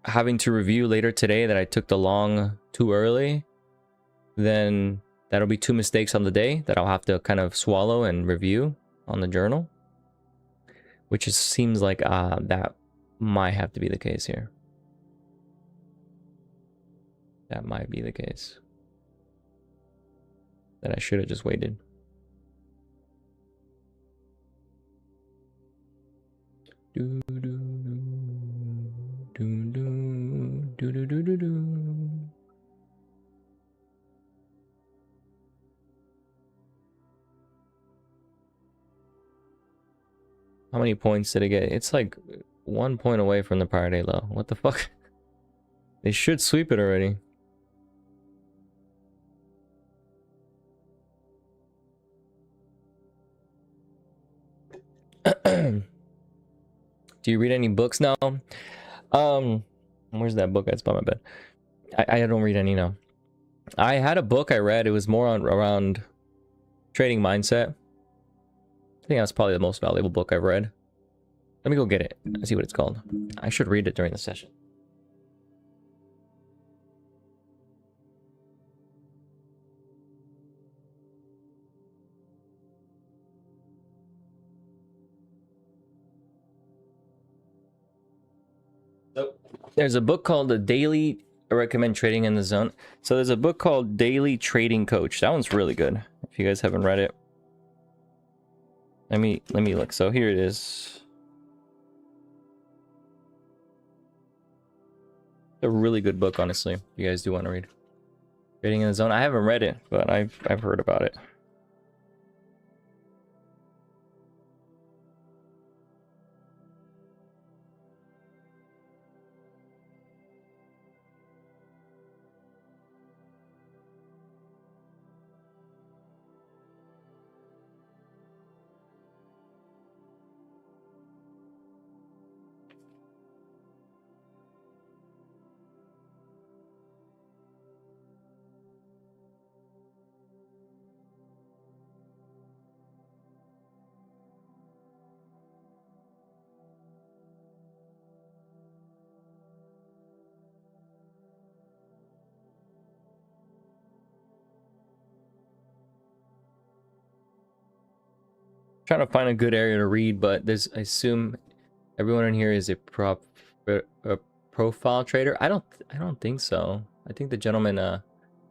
having to review later today that I took the long too early, then that'll be two mistakes on the day that I'll have to kind of swallow and review on the journal. Which just seems like that might have to be the case here. That might be the case. That I should have just waited. Do do do do do do do do do. How many points did it get? It's like 1 point away from the prior day low. What the fuck? They should sweep it already. Do you read any books now? Where's that book? That's by my bed. I don't read any now. I had a book I read. It was more around trading mindset. I think that's probably the most valuable book I've read. Let me go get it and see what it's called. I should read it during the session. So there's a book called The Daily. I recommend Trading in the Zone. So there's a book called Daily Trading Coach. That one's really good. If you guys haven't read it. Let me look. So here it is. It's a really good book, honestly. If you guys do want to read Trading in the Zone. I haven't read it, but I've heard about it. Trying to find a good area to read, but there's, I assume everyone in here is a profile trader. I don't think so. I think the gentleman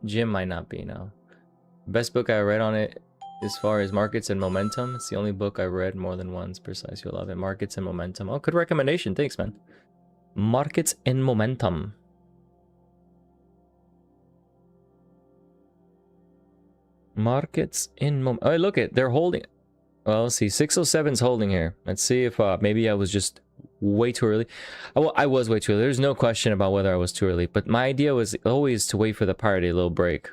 Jim might not be now. Best book I read on it as far as Markets and Momentum. It's the only book I've read more than once. Precise, you'll love it. Markets and Momentum. Oh, good recommendation. Thanks, man. Markets and Momentum. Markets in Momentum. Oh, look it. They're holding. Well, let's see. 607's holding here. Let's see if maybe I was just way too early. Well, I was way too early. There's no question about whether I was too early. But my idea was always to wait for the prior day low break.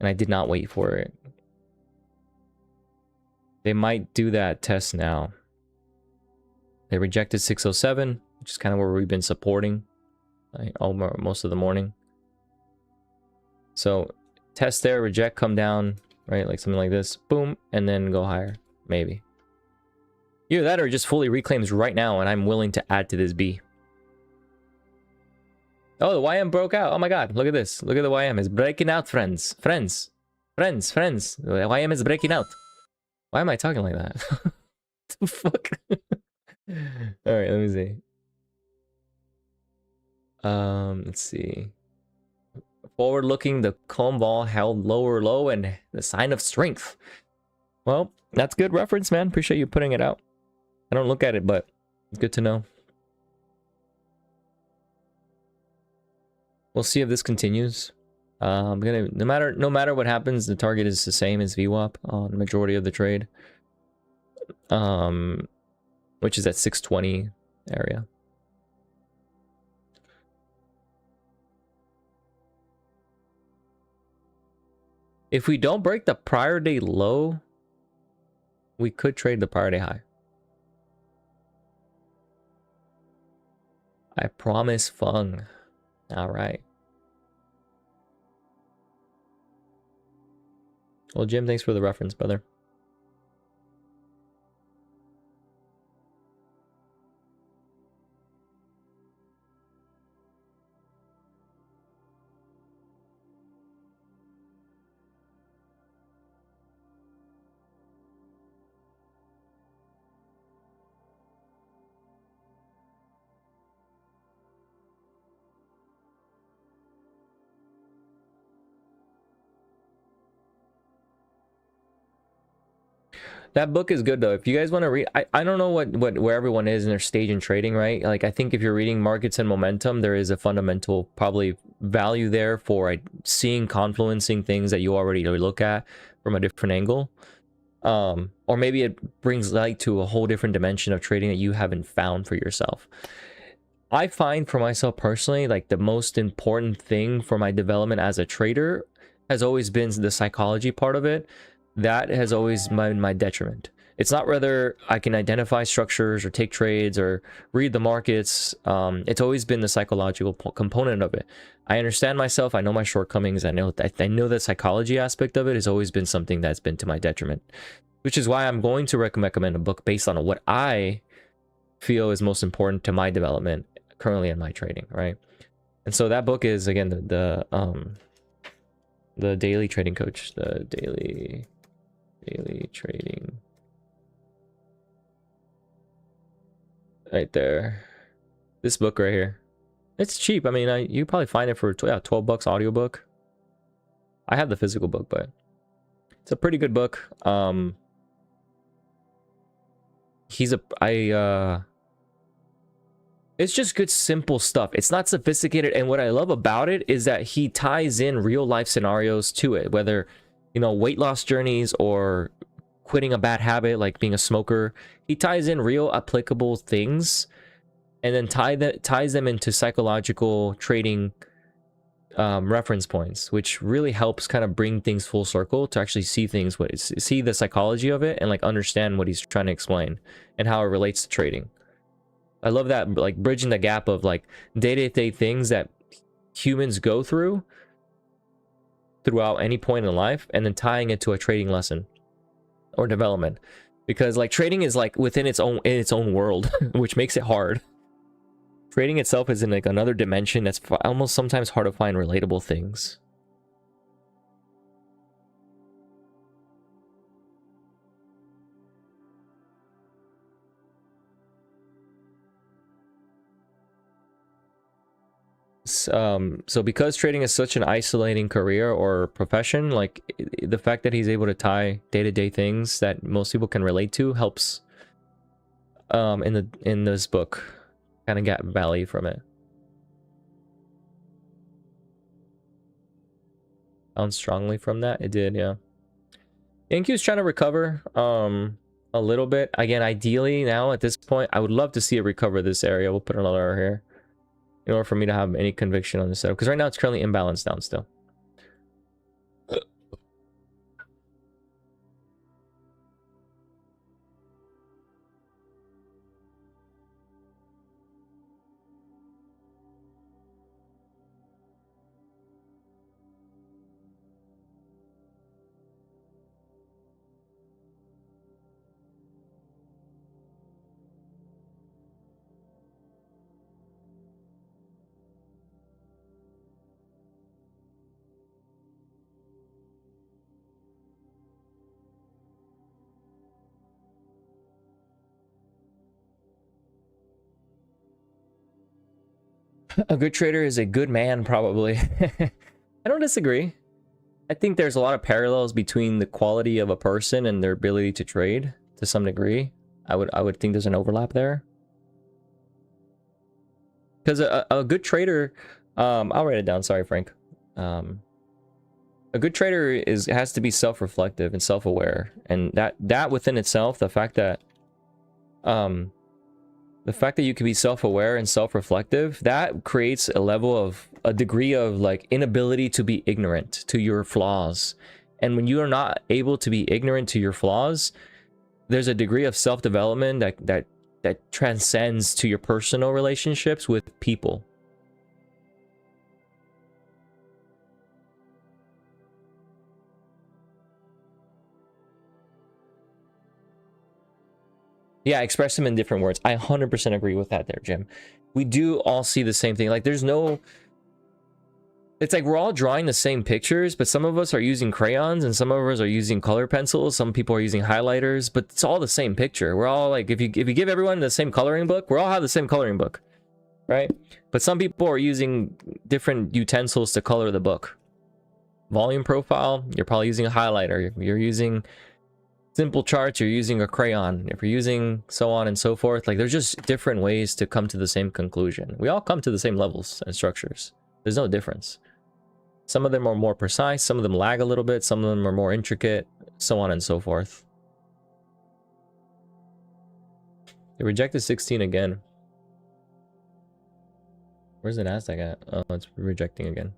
And I did not wait for it. They might do that test now. They rejected 607, which is kind of where we've been supporting most of the morning. So test there, reject, come down, right? Like something like this. Boom, and then go higher. Maybe. Either that or just fully reclaims right now, and I'm willing to add to this B. Oh, the YM broke out. Oh my god, look at this. Look at the YM. It's breaking out, friends. Friends. Friends. Friends. The YM is breaking out. Why am I talking like that? What the fuck? Alright, let me see. Let's see. Forward looking, the comb ball held lower low and the sign of strength. Well, that's good reference, man. Appreciate you putting it out. I don't look at it, but it's good to know. We'll see if this continues. I'm gonna no matter what happens, the target is the same as VWAP on the majority of the trade. Which is at 620 area. If we don't break the prior day low, we could trade the prior day high. I promise Fung. All right. Well, Jim, thanks for the reference, brother. That book is good though. If you guys want to read, I don't know where everyone is in their stage in trading, right? Like I think if you're reading Markets and Momentum, there is a fundamental probably value there for seeing confluencing things that you already look at from a different angle. Or maybe it brings light to a whole different dimension of trading that you haven't found for yourself. I find for myself personally, like the most important thing for my development as a trader has always been the psychology part of it. That has always been my detriment. It's not whether I can identify structures or take trades or read the markets. It's always been the psychological component of it. I understand myself. I know my shortcomings. I know the psychology aspect of it has always been something that's been to my detriment, which is why I'm going to recommend a book based on what I feel is most important to my development currently in my trading, right? And so that book is again the Daily Trading Coach, the Daily Trading, right there. This book right here, it's cheap. I mean, you probably find it for 12 bucks audiobook. I have the physical book, but it's a pretty good book. It's just good, simple stuff. It's not sophisticated. And what I love about it is that he ties in real life scenarios to it, whether, you know, weight loss journeys or quitting a bad habit like being a smoker. He ties in real applicable things and then ties them into psychological trading reference points, which really helps kind of bring things full circle to actually see things, see the psychology of it and like understand what he's trying to explain and how it relates to trading. I love that, like bridging the gap of like day-to-day things that humans go through throughout any point in life and then tying it to a trading lesson or development, because like trading is like within its own world, which makes it hard. Trading itself is in like another dimension that's almost sometimes hard to find relatable things. So because trading is such an isolating career or profession, like the fact that he's able to tie day-to-day things that most people can relate to helps in this book kind of get value from it. Found strongly from that. It did, yeah. NQ's trying to recover a little bit. Again, ideally now at this point, I would love to see it recover this area. We'll put another arrow here in order for me to have any conviction on this setup, because right now it's currently imbalanced down still. A good trader is a good man, probably. I don't disagree. I think there's a lot of parallels between the quality of a person and their ability to trade to some degree. I would think there's an overlap there. Because a good trader
I'll write it down. Sorry, Frank. A good trader has to be self-reflective and self-aware, and that within itself, the fact that you can be self-aware and self-reflective, that creates a degree of like inability to be ignorant to your flaws. And when you are not able to be ignorant to your flaws, there's a degree of self-development that transcends to your personal relationships with people. Yeah, express them in different words. I 100% agree with that there, Jim. We do all see the same thing. Like, there's no... It's like we're all drawing the same pictures, but some of us are using crayons and some of us are using color pencils. Some people are using highlighters, but it's all the same picture. We're all like, if you give everyone the same coloring book, we'll all have the same coloring book, right? But some people are using different utensils to color the book. Volume profile, you're probably using a highlighter. You're using simple charts, you're using a crayon. If you're using so on and so forth, like there's just different ways to come to the same conclusion. We all come to the same levels and structures. There's no difference. Some of them are more precise, some of them lag a little bit, some of them are more intricate, so on and so forth. They rejected 16 again. Where's the Nasdaq at? Oh, it's rejecting again.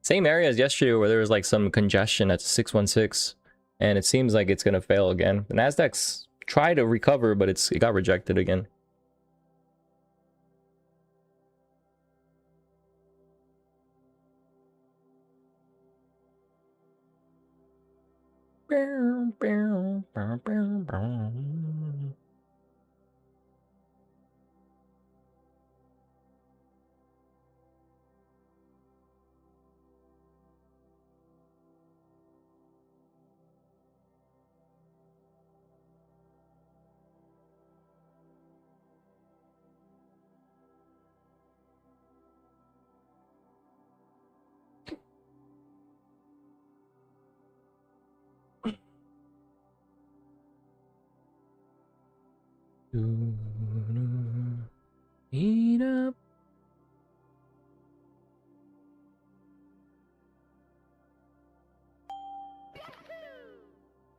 Same area as yesterday where there was like some congestion at 616, and it seems like it's gonna fail again. The Nasdaq's tried to recover, but it got rejected again. Eat up.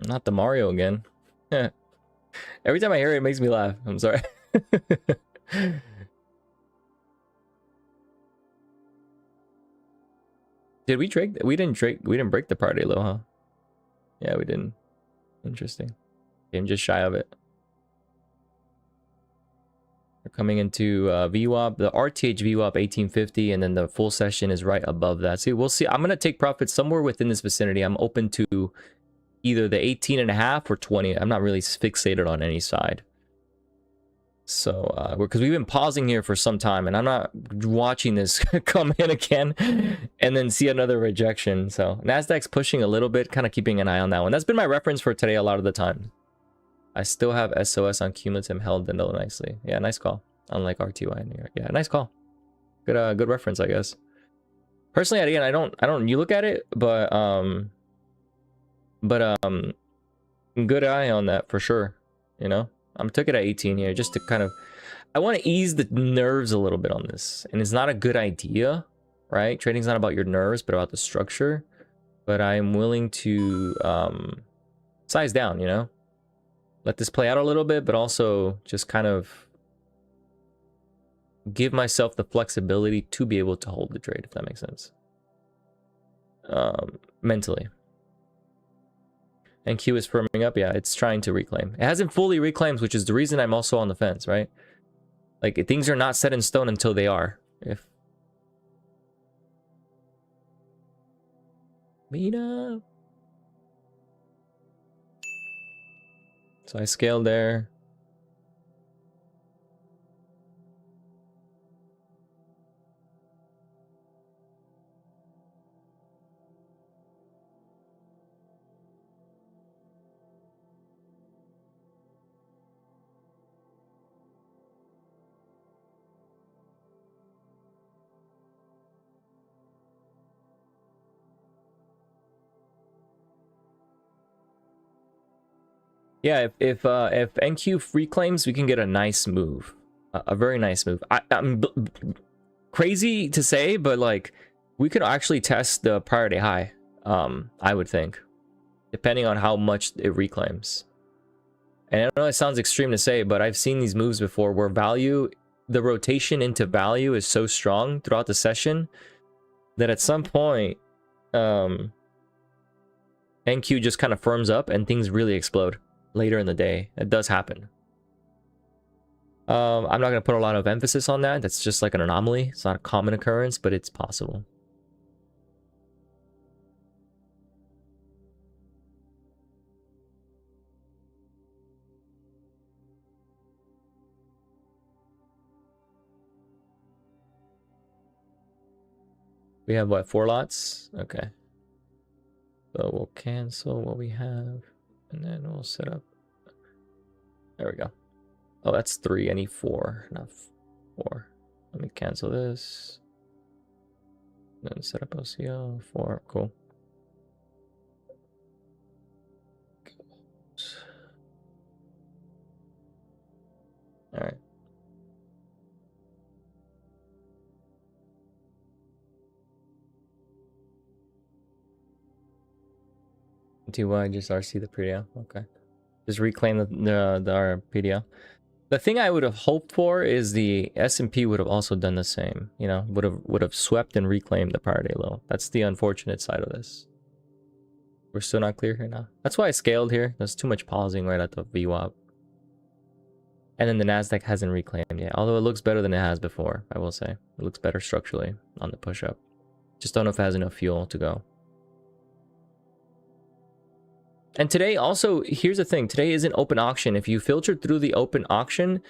Not the Mario again. Every time I hear it, it makes me laugh. I'm sorry. Did we break? We didn't break the party low, huh? Yeah, we didn't. Interesting. I'm just shy of it. We're coming into VWAP, the RTH VWAP 1850, and then the full session is right above that. See, we'll see. I'm gonna take profits somewhere within this vicinity. I'm open to either the 18.5 or 20. I'm not really fixated on any side. So, because we've been pausing here for some time, and I'm not watching this come in again and then see another rejection. So, Nasdaq's pushing a little bit, kind of keeping an eye on that one. That's been my reference for today a lot of the time. I still have SOS on cumulative held in nicely. Yeah, nice call. Unlike RTY in New York. Yeah, nice call. Good reference, I guess. Personally, again, I don't. You look at it, but good eye on that for sure. You know, I'm took it at 18 here just to kind of. I want to ease the nerves a little bit on this, and it's not a good idea, right? Trading's not about your nerves, but about the structure. But I'm willing to size down. You know. Let this play out a little bit, but also just kind of give myself the flexibility to be able to hold the trade, if that makes sense. Mentally. And Q is firming up. Yeah, it's trying to reclaim. It hasn't fully reclaimed, which is the reason I'm also on the fence, right? Like, things are not set in stone until they are. If meet up. So I scaled there. Yeah, if NQ reclaims, we can get a nice move, a very nice move. I'm crazy to say, but like we could actually test the prior day high. I would think, depending on how much it reclaims. And I know it sounds extreme to say, but I've seen these moves before where value, the rotation into value is so strong throughout the session that at some point, NQ just kind of firms up and things really explode later in the day. It does happen. I'm not going to put a lot of emphasis on that. That's just like an anomaly. It's not a common occurrence, but it's possible. We have what, 4 lots? Okay. So we'll cancel what we have and then we'll set up. There we go. Oh, that's 3. I need 4, not 4. Let me cancel this. Then set up OCO 4. Cool. All right. TY just RC the PDL. Okay. Just reclaim our PDL. The thing I would have hoped for is the S&P would have also done the same. You know, would have swept and reclaimed the prior day low. That's the unfortunate side of this. We're still not clear here now. That's why I scaled here. There's too much pausing right at the VWAP. And then the Nasdaq hasn't reclaimed yet. Although it looks better than it has before, I will say. It looks better structurally on the push up. Just don't know if it has enough fuel to go. And today also, here's the thing. Today is an open auction. If you filter through the open auction,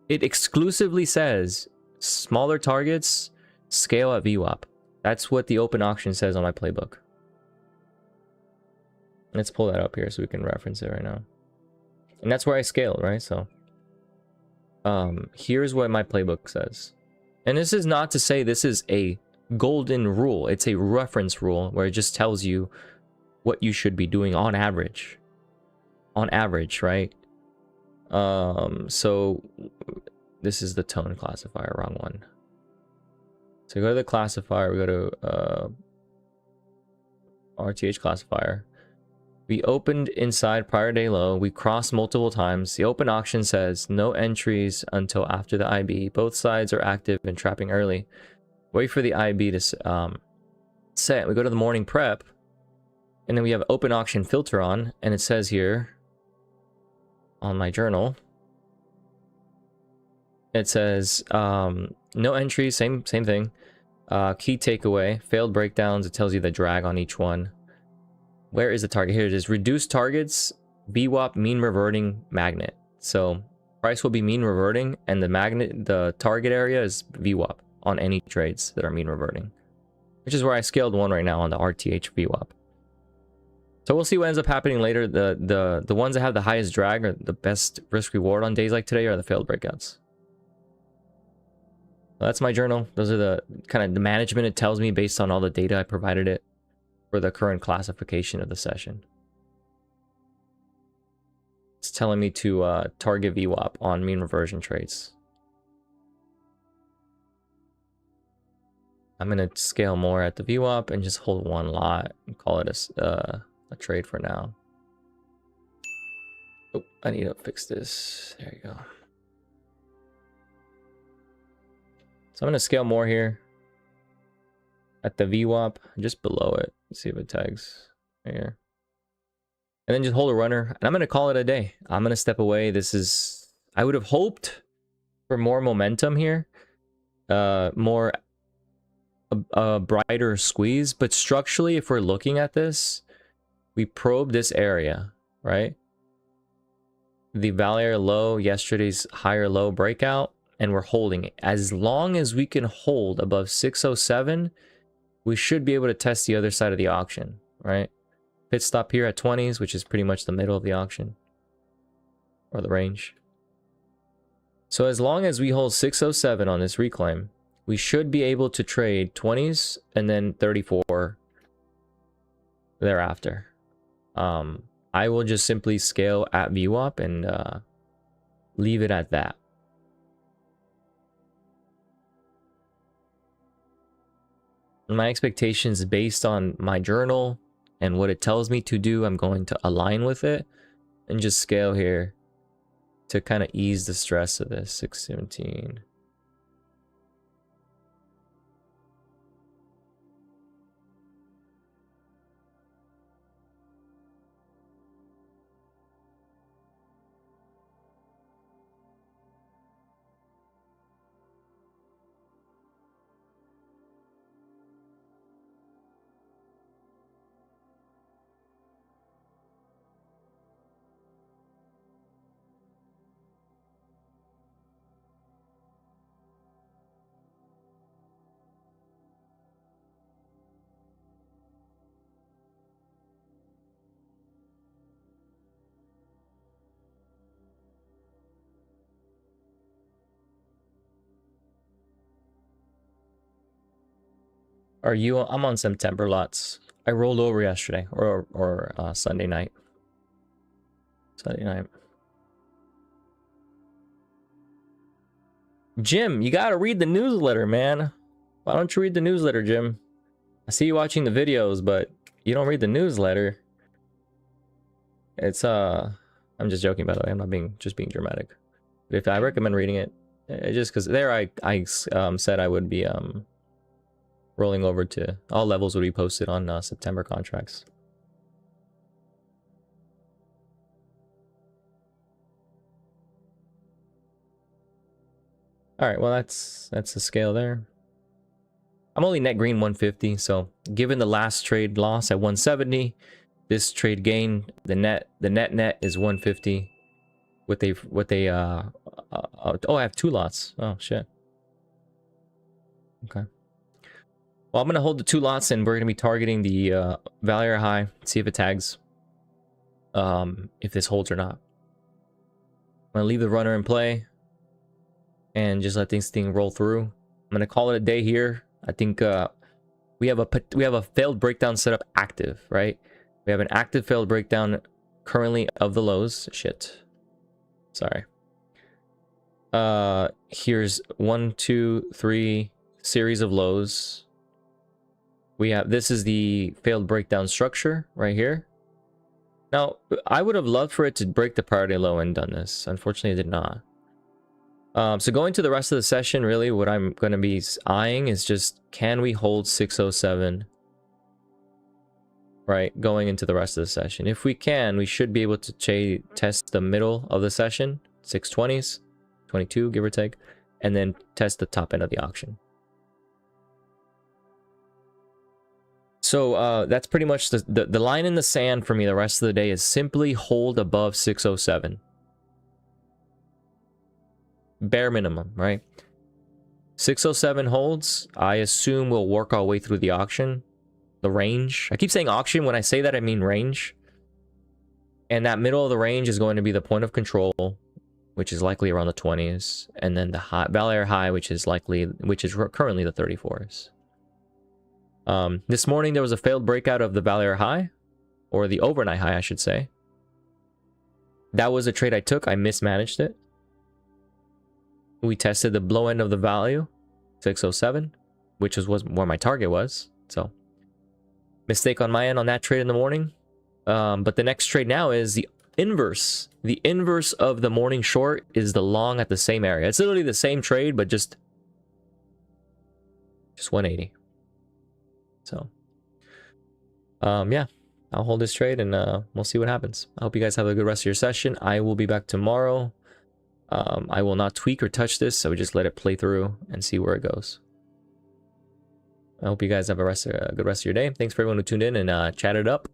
it exclusively says smaller targets, scale at VWAP. That's what the open auction says on my playbook. Let's pull that up here so we can reference it right now. And that's where I scaled, right? So here's what my playbook says. And this is not to say this is a golden rule. It's a reference rule where it just tells you what you should be doing on average. On average, right? So this is the tone classifier, wrong one. So go to the classifier, we go to RTH classifier. We opened inside prior day low. We crossed multiple times. The open auction says no entries until after the IB. Both sides are active and trapping early. Wait for the IB to set. We go to the morning prep. And then we have open auction filter on. And it says here on my journal. It says no entries. Same thing. Key takeaway. Failed breakdowns. It tells you the drag on each one. Where is the target? Here it is. Reduced targets, VWAP, mean reverting magnet. So price will be mean reverting, and the target area is VWAP on any trades that are mean reverting, which is where I scaled one right now on the RTH VWAP. So we'll see what ends up happening later. The ones that have the highest drag or the best risk reward on days like today are the failed breakouts. So that's my journal. Those are the kind of the management it tells me based on all the data I provided it for the current classification of the session. It's telling me to target VWAP on mean reversion trades. I'm going to scale more at the VWAP and just hold one lot and call it a trade for now. Oh, I need to fix this. There you go.
So I'm going to scale more here at the VWAP, just below it. Let's see if it tags right here. And then just hold a runner. And I'm going to call it a day. I'm going to step away. This is, I would have hoped for more momentum here. More a brighter squeeze. But structurally, if we're looking at this, we probe this area, right? The value low, yesterday's higher low breakout, and we're holding it. As long as we can hold above 607, we should be able to test the other side of the auction, right? Pit stop here at 20s, which is pretty much the middle of the auction or the range. So as long as we hold 607 on this reclaim, we should be able to trade 20s and then 34 thereafter. I will just simply scale at VWAP and leave it at that. My expectations based on my journal and what it tells me to do, I'm going to align with it and just scale here to kind of ease the stress of this 617. Are you? I'm on September lots. I rolled over yesterday or Sunday night. Sunday night. Jim, you gotta read the newsletter, man. Why don't you read the newsletter, Jim? I see you watching the videos, but you don't read the newsletter. It's I'm just joking, by the way. I'm not being dramatic. But if I recommend reading it, just because there I said I would be rolling over to all levels would be posted on September contracts. All right, well that's the scale there. I'm only net green 150, so given the last trade loss at 170, this trade gain, the net is 150 with a oh, I have two lots. Oh shit. Okay. Well, I'm going to hold the two lots and we're going to be targeting the value high, see if it tags, if this holds or not. I'm going to leave the runner in play and just let this thing roll through. I'm going to call it a day here. I think we have a failed breakdown setup active, right? We have an active failed breakdown currently of the lows. Shit. Sorry. Here's 1, 2, 3 series of lows. We have, this is the failed breakdown structure right here. Now, I would have loved for it to break the priority low and done this. Unfortunately, it did not. So going to the rest of the session, really what I'm going to be eyeing is just, can we hold 607, right, going into the rest of the session? If we can, we should be able to test the middle of the session, 620s, 22, give or take, and then test the top end of the auction. So that's pretty much the line in the sand for me the rest of the day is simply hold above 607. Bare minimum, right? 607 holds, I assume we'll work our way through the auction. The range. I keep saying auction. When I say that, I mean range. And that middle of the range is going to be the point of control, which is likely around the 20s. And then the high, value high, which is currently the 34s. This morning, there was a failed breakout of the value high, or the overnight high, I should say. That was a trade I took. I mismanaged it. We tested the blow end of the value, 607, which was where my target was. So, mistake on my end on that trade in the morning. But the next trade now is the inverse. The inverse of the morning short is the long at the same area. It's literally the same trade, but just
just 180. So, yeah, I'll hold this trade and we'll see what happens. I hope you guys have a good rest of your session. I will be back tomorrow. I will not tweak or touch this, so we just let it play through and see where it goes. I hope you guys have a good rest of your day. Thanks for everyone who tuned in and chatted up.